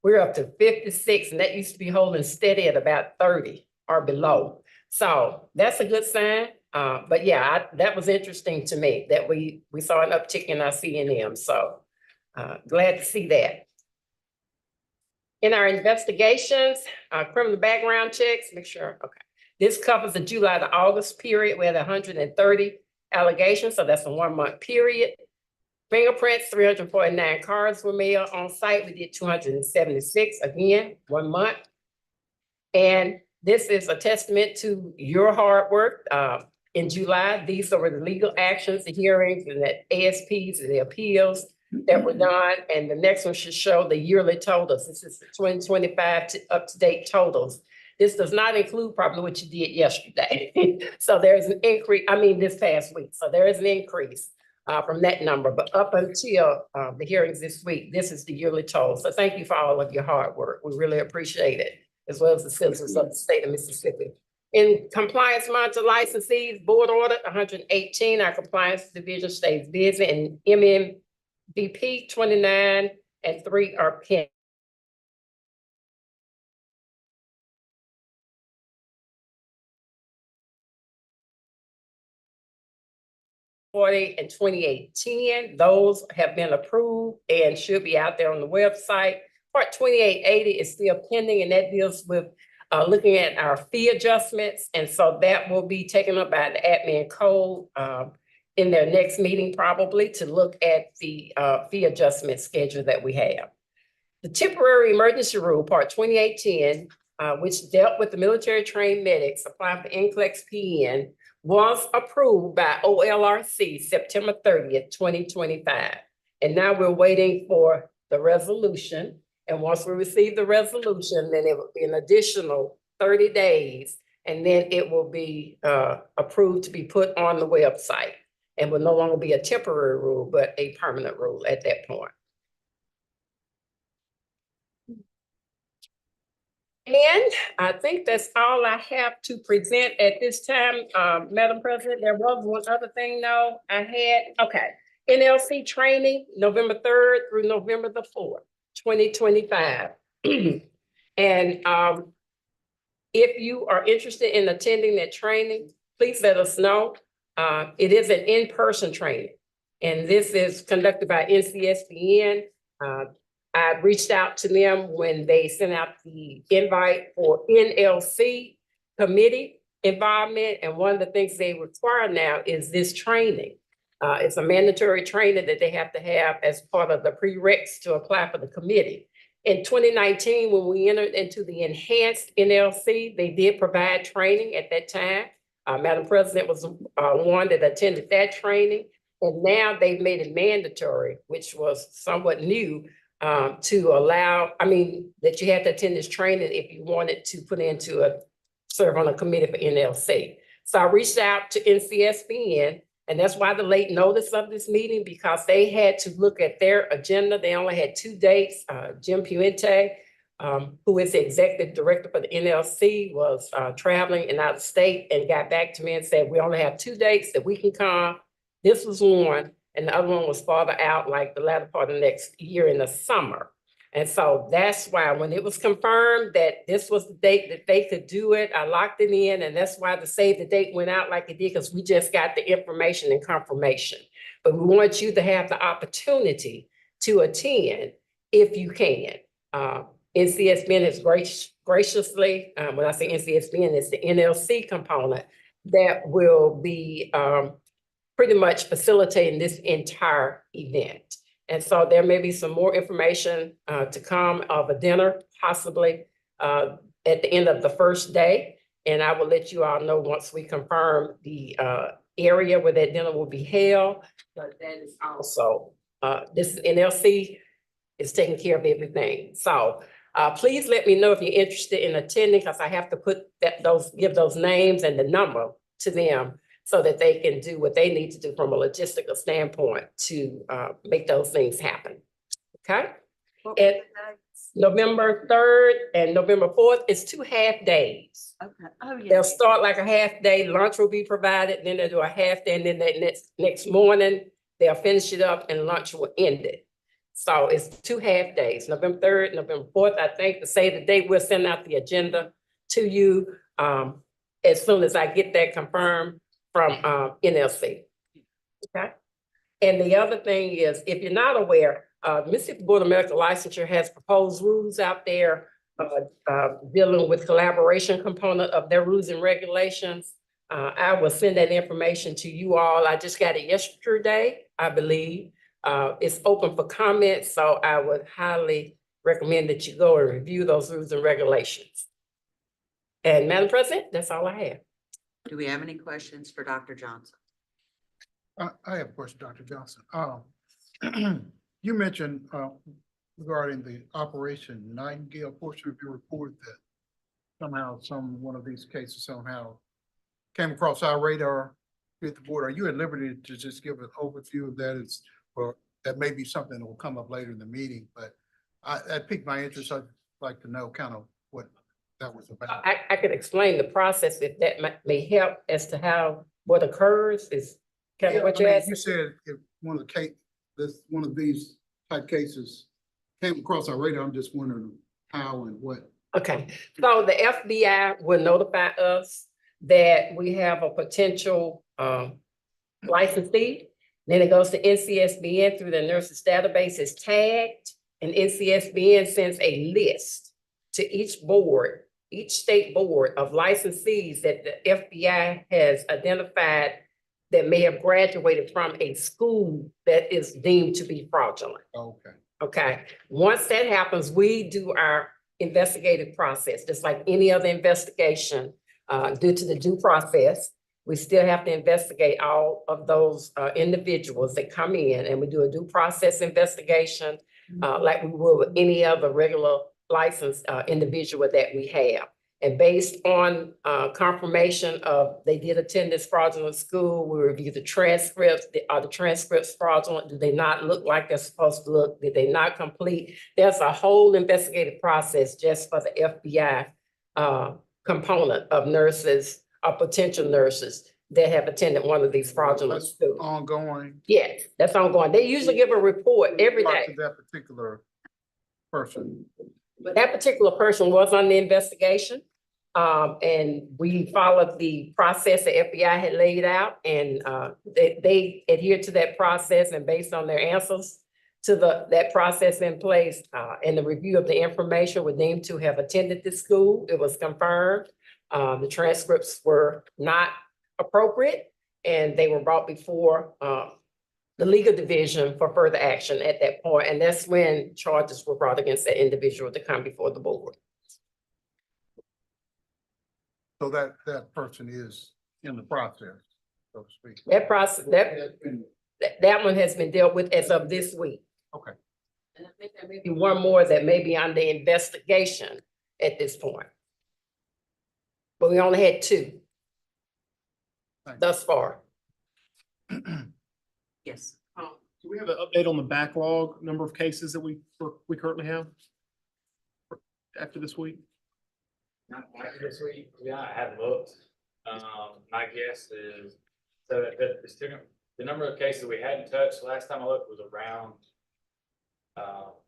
We're up to 56, and that used to be holding steady at about 30 or below. So that's a good sign. But yeah, that was interesting to me that we saw an uptick in our CNM. So glad to see that. In our investigations, criminal background checks, make sure, okay. This covers the July to August period. We had 130 allegations, so that's a 1-month period. Fingerprints, 349 cards were made on site. We did 276, again, 1 month. And this is a testament to your hard work. In July, these are the legal actions, the hearings, and the ASPs, and the appeals that were done. And the next one should show the yearly totals. This is the 2025 up-to-date totals. This does not include probably what you did yesterday. So there's an increase, this past week. So there is an increase from that number. But up until the hearings this week, this is the yearly total. So thank you for all of your hard work. We really appreciate it, as well as the citizens of the state of Mississippi. In compliance monitor licensees, board order 118, our compliance division stays busy, and MMVP 29 and 3 are pending. And 2810, those have been approved and should be out there on the website. Part 2880 is still pending, and that deals with looking at our fee adjustments. And so that will be taken up by the admin code in their next meeting, probably, to look at the fee adjustment schedule that we have. The temporary emergency rule, part 2810, which dealt with the military trained medics applying for NCLEX PN, was approved by OLRC September 30th, 2025. And now we're waiting for the resolution. And once we receive the resolution, then it will be an additional 30 days. And then it will be approved to be put on the website and will no longer be a temporary rule, but a permanent rule at that point. And I think that's all I have to present at this time, Madam President. There was one other thing though I had, okay. NLC training, November 3rd through November the 4th, 2025. And if you are interested in attending that training, please let us know. It is an in-person training, and this is conducted by NCSBN. I reached out to them when they sent out the invite for NLC committee involvement, and one of the things they require now is this training. It's a mandatory training that they have to have as part of the prereqs to apply for the committee. In 2019, when we entered into the enhanced NLC, they did provide training at that time. Madam President was one that attended that training. And now they've made it mandatory, which was somewhat new, to allow, that you had to attend this training if you wanted to serve on a committee for NLC. So I reached out to NCSBN, and that's why the late notice of this meeting, because they had to look at their agenda. They only had 2 dates. Jim Puente, who is the executive director for the NLC, was traveling and out of state and got back to me and said, we only have 2 dates that we can come. This was one, and the other one was farther out, like the latter part of next year in the summer. And so that's why when it was confirmed that this was the date that they could do it, I locked it in, and that's why the save the date went out like it did, because we just got the information and confirmation. But we want you to have the opportunity to attend if you can. NCSBN has graciously, when I say NCSBN, it's the NLC component that will be pretty much facilitating this entire event. And so there may be some more information to come of a dinner, possibly at the end of the first day. And I will let you all know once we confirm the area where that dinner will be held. But that is also, this NLC is taking care of everything. So please let me know if you're interested in attending, because I have to put give those names and the number to them, so that they can do what they need to do from a logistical standpoint to make those things happen. Okay? And November 3rd and November 4th is 2 half days. Okay. Oh, yeah. They'll start like a half day, lunch will be provided, then they'll do a half day, and then that next morning, they'll finish it up and lunch will end it. So it's 2 half days, November 3rd, November 4th, I think, to say the date, we'll send out the agenda to you as soon as I get that confirmed from NLC. Okay. And the other thing is, if you're not aware, Mississippi Board of Medical Licensure has proposed rules out there dealing with collaboration component of their rules and regulations. I will send that information to you all. I just got it yesterday, I believe. It's open for comments, so I would highly recommend that you go and review those rules and regulations. And Madam President, that's all I have. Do we have any questions for Dr. Johnson? I have a question, Dr. Johnson. You mentioned regarding the Operation Nightingale portion of your report that somehow one of these cases somehow came across our radar with the board. Are you at liberty to just give an overview of that? Or that may be something that will come up later in the meeting, but that piqued my interest. I'd like to know kind of what that was about. I could explain the process if that may help as to what occurs is kind of what you're asking. You said if one of these type cases came across our radar, I'm just wondering how and what. Okay, so the FBI will notify us that we have a potential licensee. Then it goes to NCSBN through the nurses database, is tagged, and NCSBN sends a list to each state board of licensees that the FBI has identified that may have graduated from a school that is deemed to be fraudulent. Okay. Okay, once that happens, we do our investigative process, just like any other investigation due to the due process. We still have to investigate all of those individuals that come in, and we do a due process investigation like we would with any other regular licensed individual that we have. And based on confirmation of they did attend this fraudulent school, we review the transcripts. Are the transcripts fraudulent? Do they not look like they're supposed to look? Did they not complete? There's a whole investigative process just for the FBI component of nurses or potential nurses that have attended one of these fraudulent That's schools. ongoing. Yes, that's ongoing. They usually give a report every Part day. of that particular person. But that particular person was on the investigation. And we followed the process the FBI had laid out, and they adhered to that process, and based on their answers to that process in place, and the review of the information were deemed to have attended this school. It was confirmed. The transcripts were not appropriate, and they were brought before the legal division for further action at that point. And that's when charges were brought against that individual to come before the board. So that person is in the process, so to speak. That process, that one has been dealt with as of this week. Okay. And I think there may be one more that may be under investigation at this point. But we only had 2 Thank you. thus far. Yes. Do we have an update on the backlog, number of cases that we currently have after this week? Not this week, yeah, I haven't looked. My guess is, so that the student, the number of cases we hadn't touched, last time I looked was around,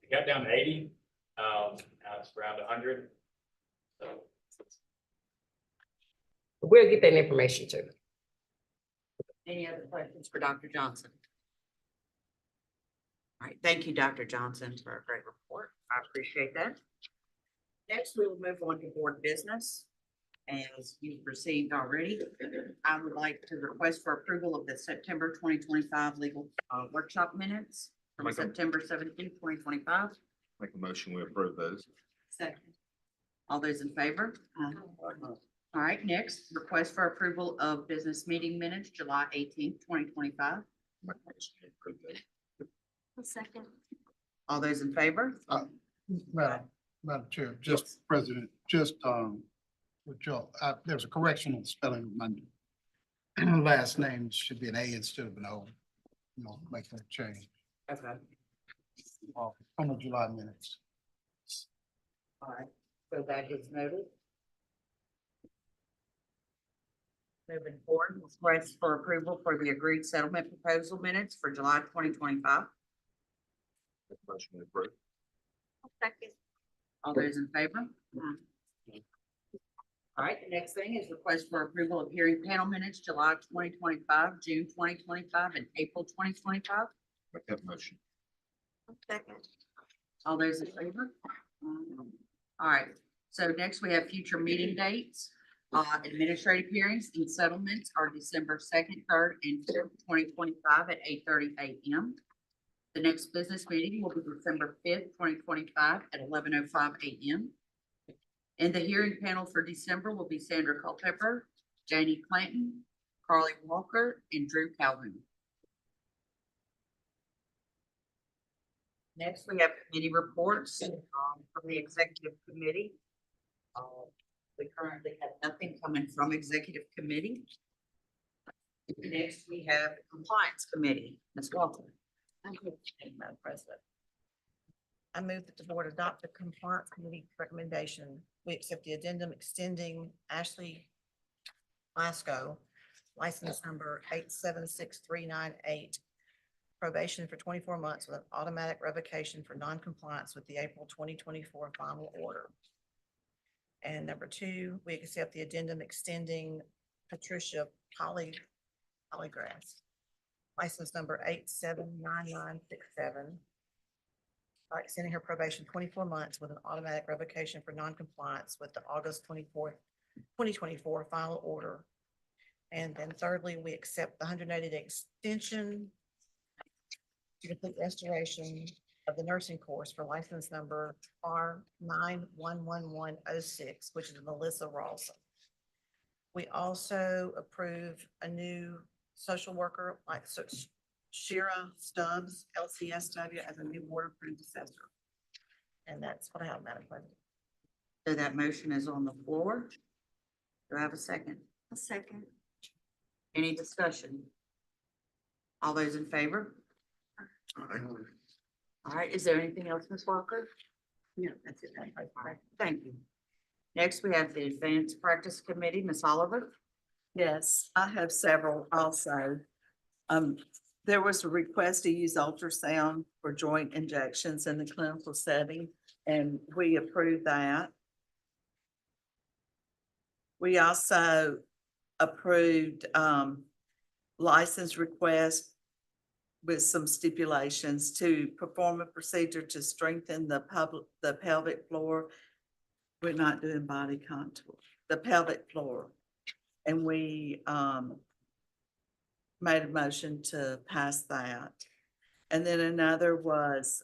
it got down to 80. Now it's around 100. So. We'll get that information too. Any other questions for Dr. Johnson? All right, thank you, Dr. Johnson, for a great report. I appreciate that. Next, we will move on to board business. As you've received already, I would like to request for approval of the September 2025 legal workshop minutes from September 17th, 2025. Make a motion, we approve those. Second. All those in favor? All right, next, request for approval of business meeting minutes, July 18th, 2025. Make a motion, we approve those. Second. All those in favor? Madam Chair, just President, just, with Joe, there's a correction on the spelling of my last name. Should be an A instead of an O. You know, make that change Okay. on the July minutes. All right, so that is noted. Moving forward, request for approval for the agreed settlement proposal minutes for July 2025. Make a motion, we approve. Second. All those in favor? All right, the next thing is request for approval of hearing panel minutes, July 2025, June 2025, and April 2025. Make that motion. Second. All those in favor? All right, so next we have future meeting dates. Administrative hearings and settlements are December 2nd, 3rd, and 4th, 2025 at 8:30 a.m. The next business meeting will be December 5th, 2025 at 11:05 a.m. And the hearing panel for December will be Sandra Culpepper, Janie Clanton, Carly Walker, and Drew Calhoun. Next, we have committee reports from the executive committee. We currently have nothing coming from executive committee. Next, we have compliance committee. Ms. Walker. Thank you, Madam President. I move that the board adopt the compliance committee recommendation. We accept the addendum extending Ashley Glasgow, license number 876398, probation for 24 months with an automatic revocation for non-compliance with the April 2024 final order. And number 2, we accept the addendum extending Patricia Polygrass, license number 879967, extending her probation 24 months with an automatic revocation for non-compliance with the August 24th, 2024 final order. And then thirdly, we accept the 180-day extension to complete restoration of the nursing course for license number R911106, which is Melissa Rawson. We also approve a new social worker, like Shira Stubbs, LCSW, as a new board approved assessor. And that's what I have, Madam President. So that motion is on the floor. Do I have a second? A second. Any discussion? All those in favor? All right, is there anything else, Ms. Walker? No, that's it. Madam President. All right, thank you. Next, we have the Advanced Practice Committee, Ms. Oliver. Yes, I have several also. There was a request to use ultrasound for joint injections in the clinical setting, and we approved that. We also approved, license request with some stipulations to perform a procedure to strengthen the pelvic floor. We're not doing body contour, the pelvic floor. And we, made a motion to pass that. And then another was,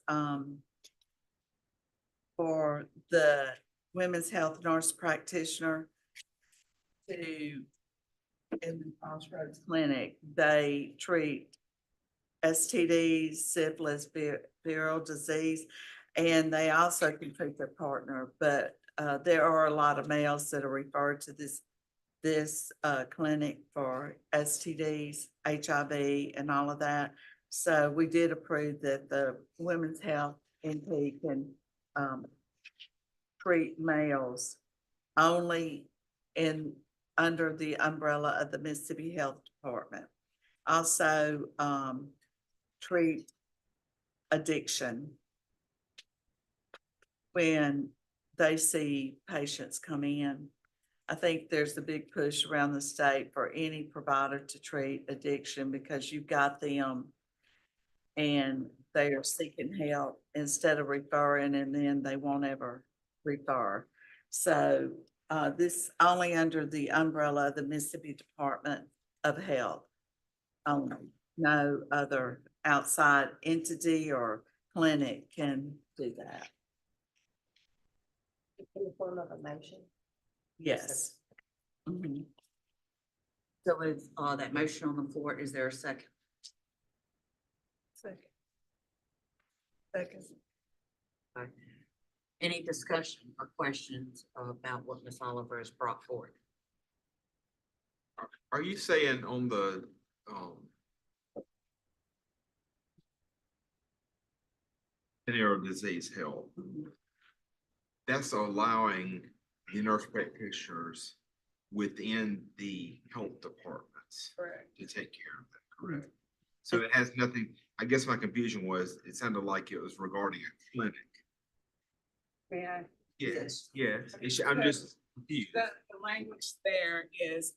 for the women's health nurse practitioner to, in the Crossroads Clinic, they treat STDs, syphilis, viral disease, and they also can treat their partner. But there are a lot of males that are referred to this clinic for STDs, HIV, and all of that. So we did approve that the women's health NP can treat males only under the umbrella of the Mississippi Health Department. Also, treat addiction when they see patients come in. I think there's a big push around the state for any provider to treat addiction because you've got them and they are seeking help instead of referring, and then they won't ever refer. So this only under the umbrella of the Mississippi Department of Health only. No other outside entity or clinic can do that. In the form of a motion. Yes. Mhm. So with that motion on the floor, is there a second? Second. Second. All right. Any discussion or questions about what Ms. Oliver has brought forward? Are you saying on the, venereal disease health, that's allowing the nurse practitioners within the health departments Correct. to take care of that, correct? So it has nothing, I guess my confusion was, it sounded like it was regarding a clinic. May I? Yes, yes, I'm just confused. The language there is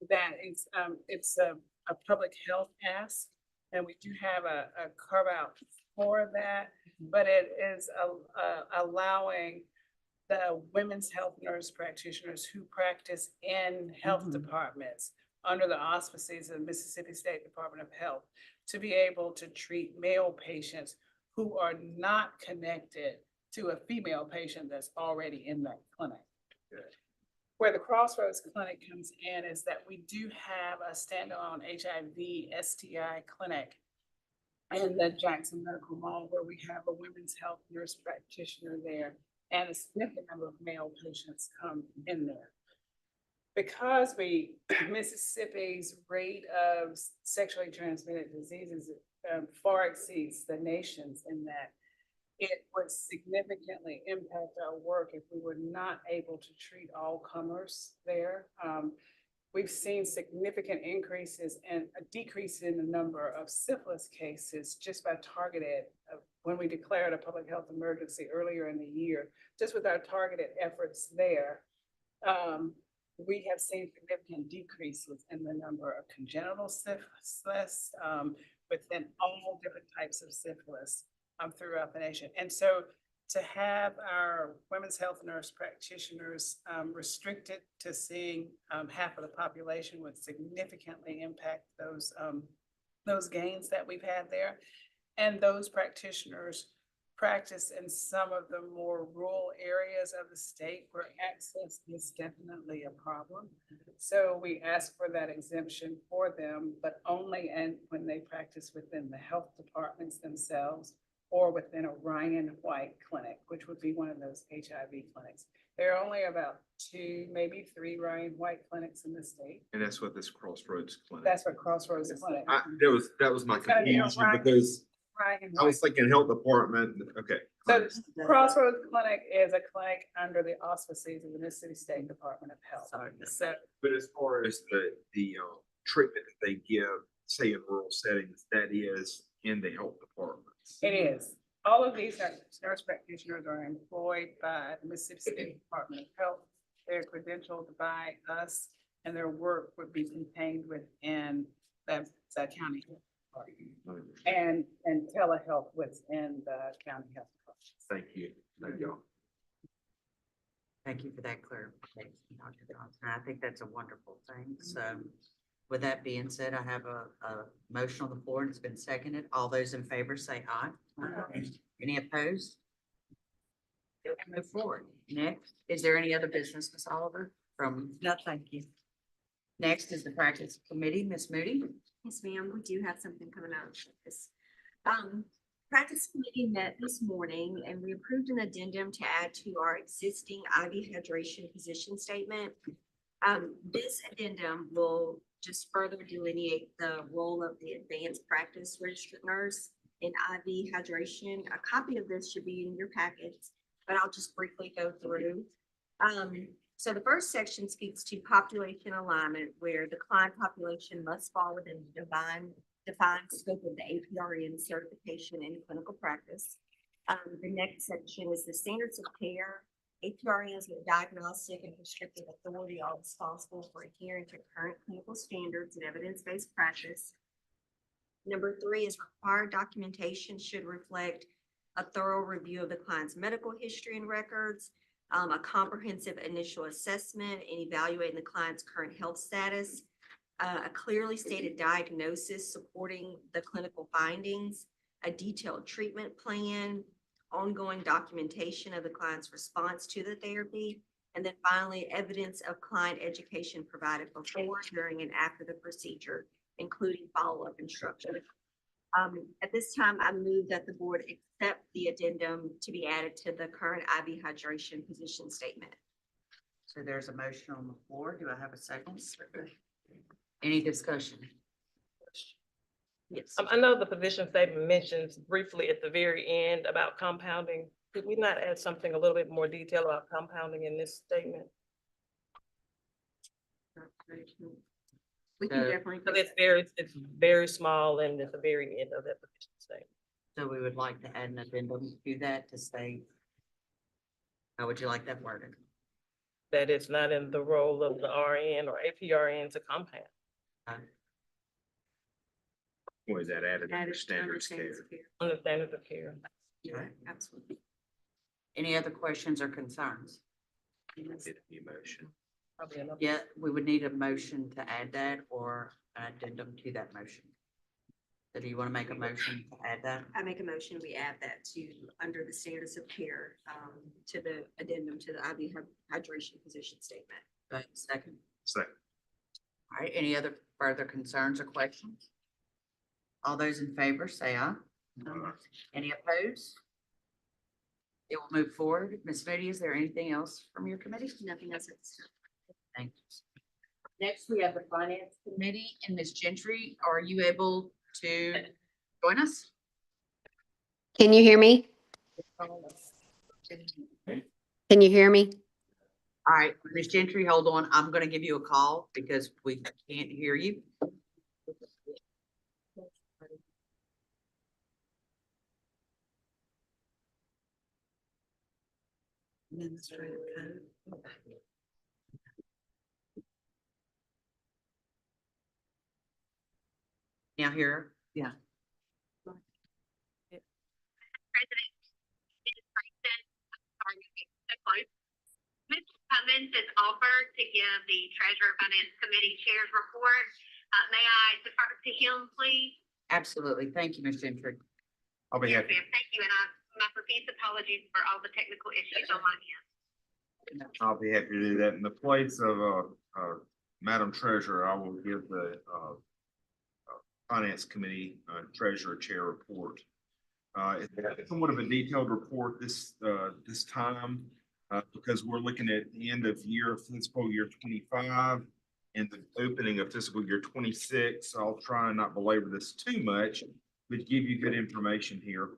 that it's a public health ask, and we do have a carve out for that, but it is allowing the women's health nurse practitioners who practice in health departments under the auspices of Mississippi State Department of Health to be able to treat male patients who are not connected to a female patient that's already in that clinic. Where the Crossroads Clinic comes in is that we do have a standalone HIV STI clinic in the Jackson Medical Mall, where we have a women's health nurse practitioner there, and a significant number of male patients come in there. Because Mississippi's rate of sexually transmitted diseases far exceeds the nation's in that, it would significantly impact our work if we were not able to treat all comers there. We've seen significant increases and a decrease in the number of syphilis cases just by targeted, when we declared a public health emergency earlier in the year, just with our targeted efforts there. We have seen significant decreases in the number of congenital syphilis within all different types of syphilis throughout the nation. And so to have our women's health nurse practitioners restricted to seeing half of the population would significantly impact those gains that we've had there. And those practitioners practice in some of the more rural areas of the state where access is definitely a problem. So we ask for that exemption for them, but only when they practice within the health departments themselves or within a Ryan White clinic, which would be one of those HIV clinics. There are only about 2, maybe 3 Ryan White clinics in the state. And that's what this Crossroads Clinic. That's what Crossroads Clinic. That was my It's gonna be a confusion Ryan- because Ryan I was White. thinking health department, okay. So Crossroads Clinic is a clinic under the auspices of the Mississippi State Department of Health. So But as far as the treatment that they give, say in rural settings, that is in the health departments. it is. All of these nurse practitioners are employed by the Mississippi State Department of Health. They're credentialed by us and their work would be contained within the county health department and telehealth within the county health department. Thank you. Thank you. Thank you for that clarification, Dr. Johnson. I think that's a wonderful thing. So with that being said, I have a motion on the floor and it's been seconded. All those in favor say aye. Any opposed? Okay, move forward. Next, is there any other business, Ms. Oliver, from? No, thank you. Next is the practice committee, Ms. Moody. Yes, ma'am, we do have something coming out of this. Practice committee met this morning and we approved an addendum to add to our existing IV hydration position statement. This addendum will just further delineate the role of the advanced practice registered nurse in IV hydration. A copy of this should be in your packets, but I'll just briefly go through. So the first section speaks to population alignment, where the client population must fall within the defined scope of the APRN certification in clinical practice. The next section is the standards of care. APRNs with diagnostic and prescriptive authority are responsible for adhering to current clinical standards and evidence-based practice. Number 3 is required documentation should reflect a thorough review of the client's medical history and records, a comprehensive initial assessment and evaluating the client's current health status, a clearly stated diagnosis supporting the clinical findings, a detailed treatment plan, ongoing documentation of the client's response to the therapy, and then finally, evidence of client education provided before, during, and after the procedure, including follow-up instruction. At this time, I move that the board accept the addendum to be added to the current IV hydration position statement. So there's a motion on the floor. Do I have a second? Any discussion? Yes. I know the position statement mentions briefly at the very end about compounding. Could we not add something a little bit more detail about compounding in this statement? We can definitely. Because it's very small and at the very end of that position statement. So we would like to add an addendum to that to say, how would you like that worded? That it's not in the role of the RN or APRN to compound. Or is that added under standards care? Under standards of care. Okay. Absolutely. Any other questions or concerns? Emotion. Probably enough. Yeah, we would need a motion to add that or an addendum to that motion. So do you want to make a motion to add that? I make a motion, we add that to, under the standards of care, to the addendum to the IV hydration position statement. Right, second. Second. All right, any other further concerns or questions? All those in favor, say aye. Any opposed? It will move forward. Ms. Moody, is there anything else from your committee? Nothing else at this time. Thank you. Next, we have the Finance Committee, and Ms. Gentry, are you able to join us? Can you hear me? Can you hear me? All right, Ms. Gentry, hold on. I'm gonna give you a call because we can't hear you. Administrative code. Now here? Yeah. President, Mr. Cummins is offered to give the Treasurer Finance Committee Chair's report. May I defer to him, please? Absolutely. Thank you, Ms. Gentry. I'll be Yes, happy. ma'am. Thank you, and I My profuse apologies for all the technical issues on my end. I'll be happy to do that. In the place of, Madam Treasurer, I will give the, Finance Committee, Treasurer Chair report. It's somewhat of a detailed report this time, because we're looking at the end of fiscal year 25 and the opening of fiscal year 26. I'll try and not belabor this too much, but give you good information here.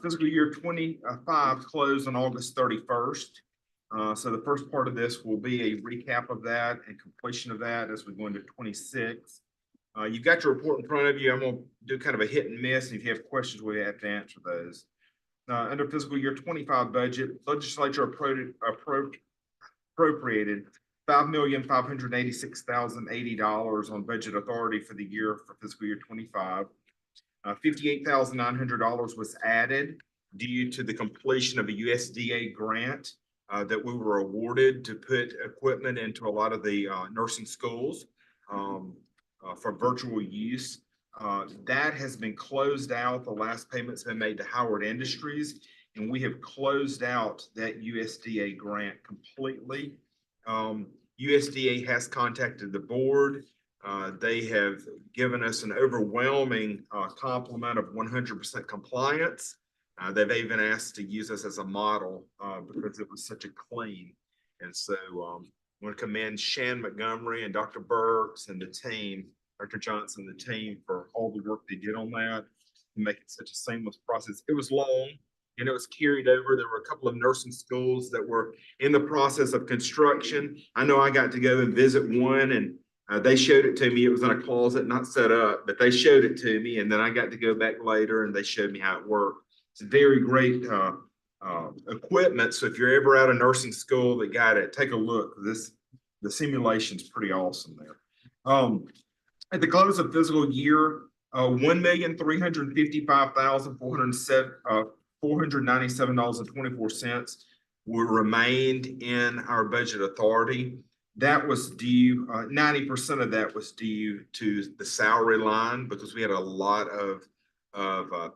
Fiscal year 25 closed on August 31st. So the first part of this will be a recap of that and completion of that as we go into 26. You've got your report in front of you. I'm going to do kind of a hit and miss. And if you have questions, we have to answer those. Under fiscal year 25 budget, legislature appropriated $5,586,080 on budget authority for the year for fiscal year 25. $58,900 was added due to the completion of a USDA grant that we were awarded to put equipment into a lot of the nursing schools for virtual use. That has been closed out. The last payment's been made to Howard Industries, and we have closed out that USDA grant completely. USDA has contacted the board. They have given us an overwhelming compliment of 100% compliance. They've even asked to use us as a model because it was such a clean. And so I want to commend Shan Montgomery and Dr. Burks and the team, Dr. Johnson, the team for all the work they did on that to make it such a seamless process. It was long and it was carried over. There were a couple of nursing schools that were in the process of construction. I know I got to go and visit one, and they showed it to me. It was in a closet, not set up, but they showed it to me. And then I got to go back later and they showed me how it worked. It's very great equipment. So if you're ever at a nursing school that got it, take a look. The simulation's pretty awesome there. At the close of fiscal year, $1,355,497.24 remained in our budget authority. That was due, 90% of that was due to the salary line because we had a lot of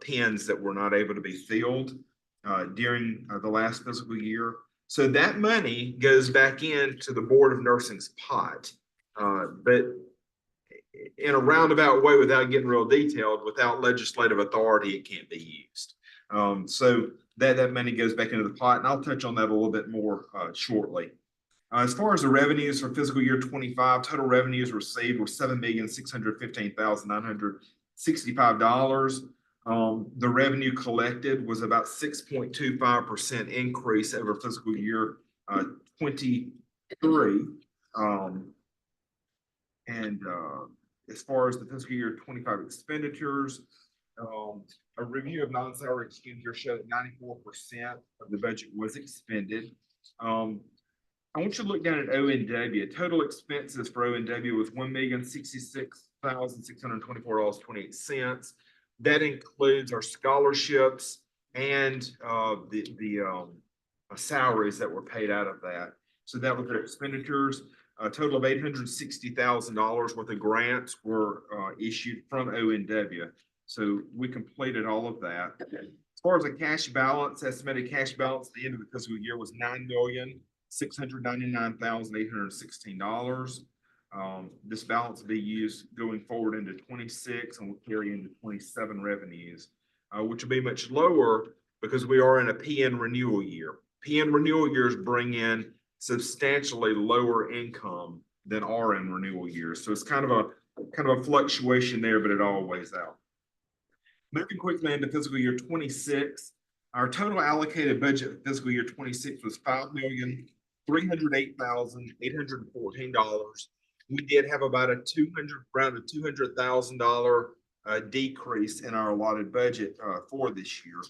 pins that were not able to be filled during the last fiscal year. So that money goes back into the Board of Nursing's pot. But in a roundabout way, without getting real detailed, without legislative authority, it can't be used. So that money goes back into the pot, and I'll touch on that a little bit more shortly. As far as the revenues for fiscal year 25, total revenues received were $7,615,965. The revenue collected was about 6.25% increase over fiscal year 23. As far as the fiscal year 25 expenditures, a review of non-salary expenditures showed that 94% of the budget was expended. I want you to look down at ONW. Total expenses for ONW was $1,066,624.28. That includes our scholarships and the salaries that were paid out of that. So that was their expenditures. A total of $860,000 worth of grants were issued from ONW. So we completed all of that. As far as the cash balance, estimated cash balance at the end of the fiscal year was $9,699,816. This balance will be used going forward into 26 and will carry into 27 revenues, which will be much lower because we are in a PN renewal year. PN renewal years bring in substantially lower income than RN renewal years. So it's kind of a fluctuation there, but it all weighs out. Moving quickly into fiscal year 26, our total allocated budget for fiscal year 26 was $5,308,814. We did have about around a $200,000 decrease in our allotted budget for this year.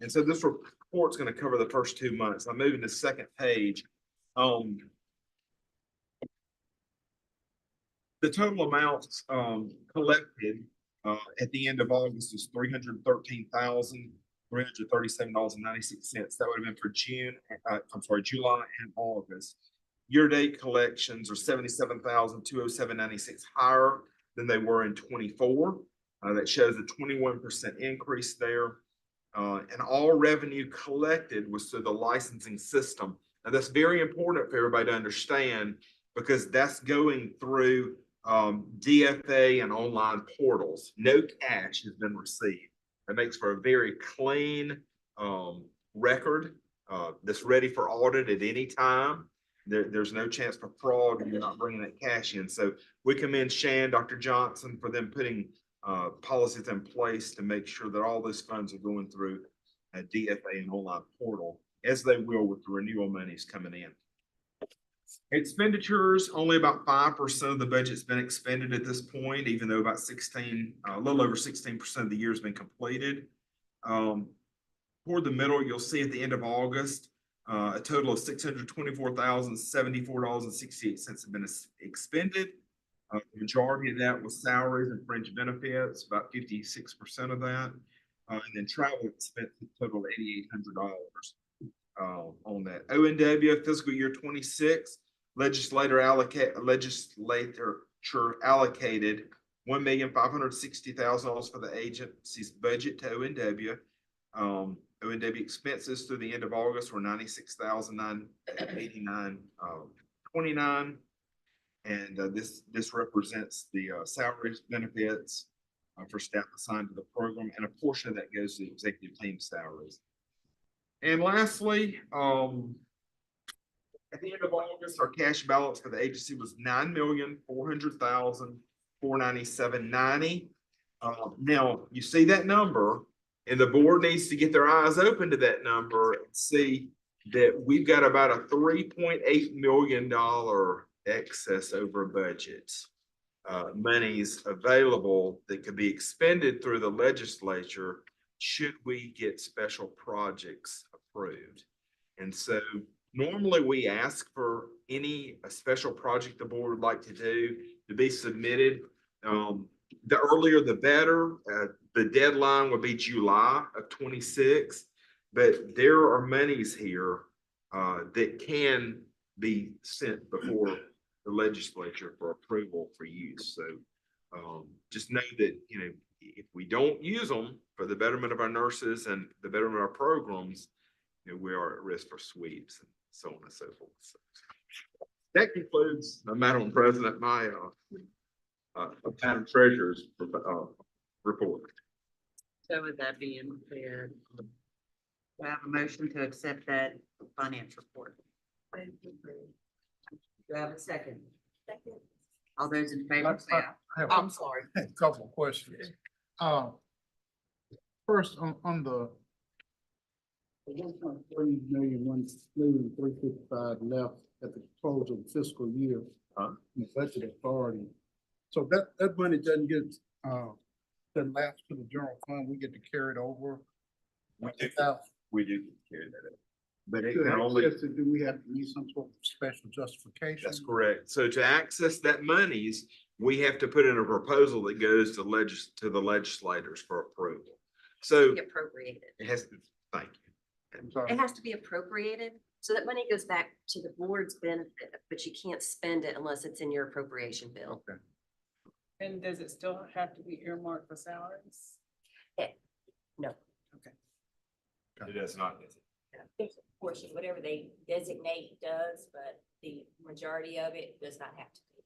And so this report's going to cover the first 2 months. I'm moving to the second page. The total amounts collected at the end of August was $313,337.96. That would have been for July and August. Year-to-date collections are $77,207.96 higher than they were in 24. That shows a 21% increase there. And all revenue collected was through the licensing system. Now, that's very important for everybody to understand because that's going through DFA and online portals. No cash has been received. That makes for a very clean record that's ready for audit at any time. There's no chance for fraud and you're not bringing that cash in. So we commend Shan, Dr. Johnson for them putting policies in place to make sure that all those funds are going through a DFA and online portal, as they will with the renewal monies coming in. Expenditures, only about 5% of the budget's been expended at this point, even though about a little over 16% of the year has been completed. Toward the middle, you'll see at the end of August, a total of $624,074.68 have been expended. The majority of that was salaries and fringe benefits, about 56% of that. And then travel expenses total $8,800 on that. ONW fiscal year 26, legislature allocated $1,560,000 for the agency's budget to ONW. ONW expenses through the end of August were $96,989.29. And this represents the salaries, benefits for staff assigned to the program, and a portion of that goes to the executive team salaries. And lastly, at the end of August, our cash balance for the agency was $9,400,497.90. Now you see that number, and the board needs to get their eyes open to that number and see that we've got about a $3.8 million excess over budget. Monies available that could be expended through the legislature should we get special projects approved. And so normally we ask for any special project the board would like to do to be submitted. The earlier the better. The deadline would be July of 26, but there are monies here that can be sent before the legislature for approval for use. So just know that, you know, if we don't use them for the betterment of our nurses and the betterment of our programs, you know, we are at risk for sweeps and so on and so forth. So that concludes, Madam President, my Madam Treasurer's report. So with that being clear, do I have a motion to accept that finance report? Do I have a second? Second. All those in favor say aye. I'm sorry. A couple of questions. First, on the 1.3 million, 1,355 left at the close of the fiscal year, in the budget authority. So that money doesn't get, doesn't lapse to the general fund. We get to carry it over. We do carry that up. But it Do can only, we have to use some sort of special justification? that's correct. So to access that monies, we have to put in a proposal that goes to the legislators for approval. So Be appropriated. it has to, thank you. I'm sorry. It has to be appropriated, so that money goes back to the board's benefit, but you can't spend it unless it's in your appropriation bill. And does it still have to be earmarked for salaries? No. It does not. There's a portion, whatever they designate does, but the majority of it does not have to be.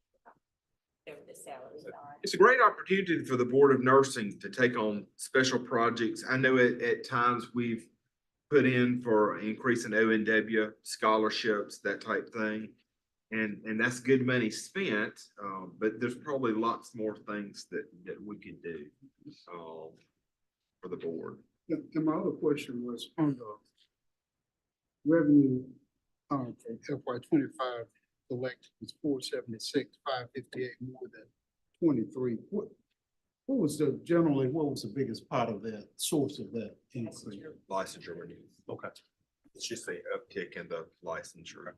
Whatever the salaries are. It's a great opportunity for the Board of Nursing to take on special projects. I know at times we've put in for increase in ONW scholarships, that type thing. And that's good money spent, but there's probably lots more things that we could do for the board. And my other question was on the revenue from FY 25 collected was 476, 558 more than 23. What was the biggest part of that source of that increase? Licensure renewal. Okay. It's just a uptick in the licensure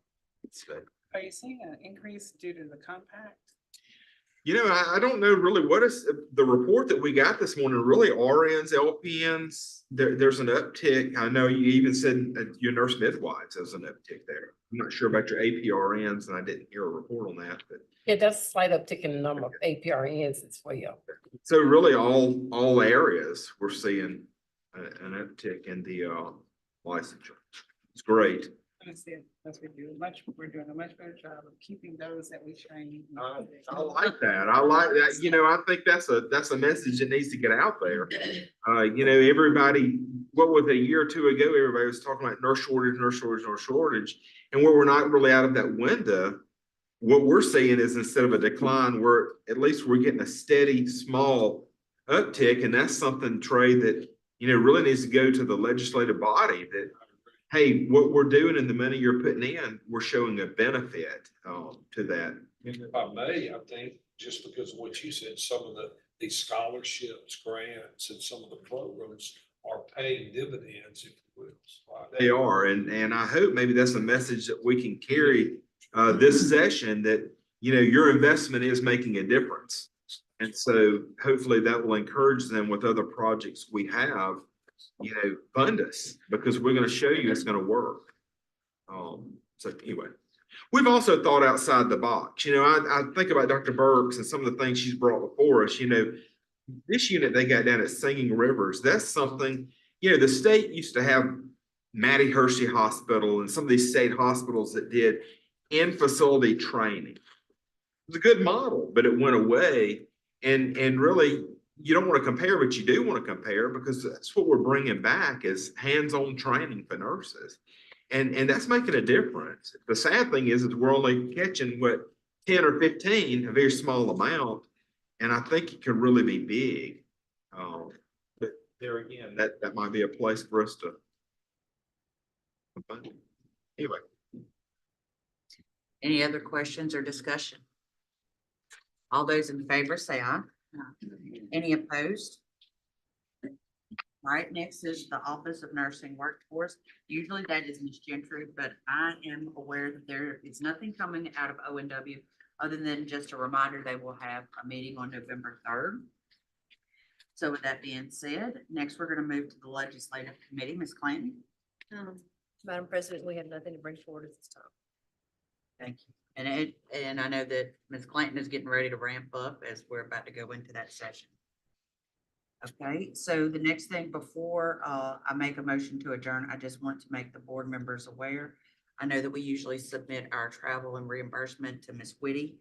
state. Are you seeing an increase due to the compact? You know, I don't know really what is the report that we got this morning, really RNs, LPNs, there's an uptick. I know you even said your nurse midwives, there's an uptick there. I'm not sure about your APRNs and I didn't hear a report on that, but. Yeah, that's a slight uptick in the number of APRNs as well. So really all areas we're seeing an uptick in the licensure. It's great. We're doing a much better job of keeping those that we train. I like that. I like that. You know, I think that's a message that needs to get out there. You know, everybody, what was a year or two ago, everybody was talking about nurse shortage, nurse shortage, nurse shortage. And where we're not really out of that window, what we're seeing is instead of a decline, at least we're getting a steady, small uptick. And that's something, Trey, that, you know, really needs to go to the legislative body that, hey, what we're doing and the money you're putting in, we're showing a benefit to that. And if I may, I think just because of what you said, some of these scholarships, grants, and some of the programs are paying dividends, if you will. So They are, and I hope maybe that's a message that we can carry this session, that, you know, your investment is making a difference. And so hopefully that will encourage them with other projects we have, you know, fund us, because we're going to show you it's going to work. So anyway, we've also thought outside the box. You know, I think about Dr. Burks and some of the things she's brought before us. You know, this unit they got down at Singing Rivers, that's something, you know, the state used to have Mattie Hershey Hospital and some of these state hospitals that did in-facility training. It was a good model, but it went away. And really, you don't want to compare, but you do want to compare, because that's what we're bringing back is hands-on training for nurses. And that's making a difference. The sad thing is we're only catching 10 or 15, a very small amount. And I think it could really be big. But there again, that might be a place for us to. Anyway. Any other questions or discussion? All those in favor say aye. Any opposed? All right, next is the Office of Nursing Workforce. Usually that is Ms. Gentry, but I am aware that there is nothing coming out of ONW other than just a reminder they will have a meeting on November 3rd. So with that being said, next we're going to move to the Legislative Committee. Ms. Clanton. Madam President, we have nothing to bring forward at this time. Thank you. And I know that Ms. Clanton is getting ready to ramp up as we're about to go into that session. Okay, so the next thing before I make a motion to adjourn, I just want to make the board members aware. I know that we usually submit our travel and reimbursement to Ms. Whitty,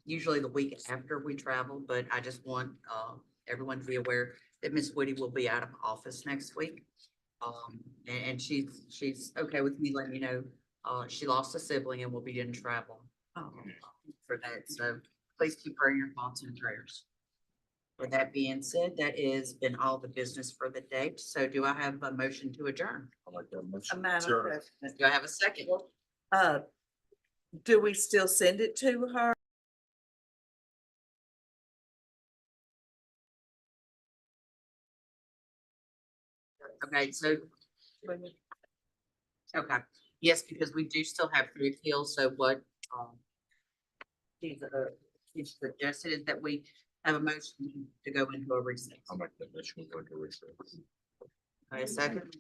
usually the week after we travel, but I just want everyone to be aware that Ms. Whitty will be out of office next week. And she's okay with me letting you know she lost a sibling and will be in travel for that. So please keep her in your thoughts and prayers. With that being said, that has been all the business for the day. So do I have a motion to adjourn? Madam President, Do I have a second? do we still send it to her? Okay, so. Okay, yes, because we do still have 3 appeals. So what she's suggested is that we have a motion to go into a recess. I'll make that motion. We'll go to recess. A second.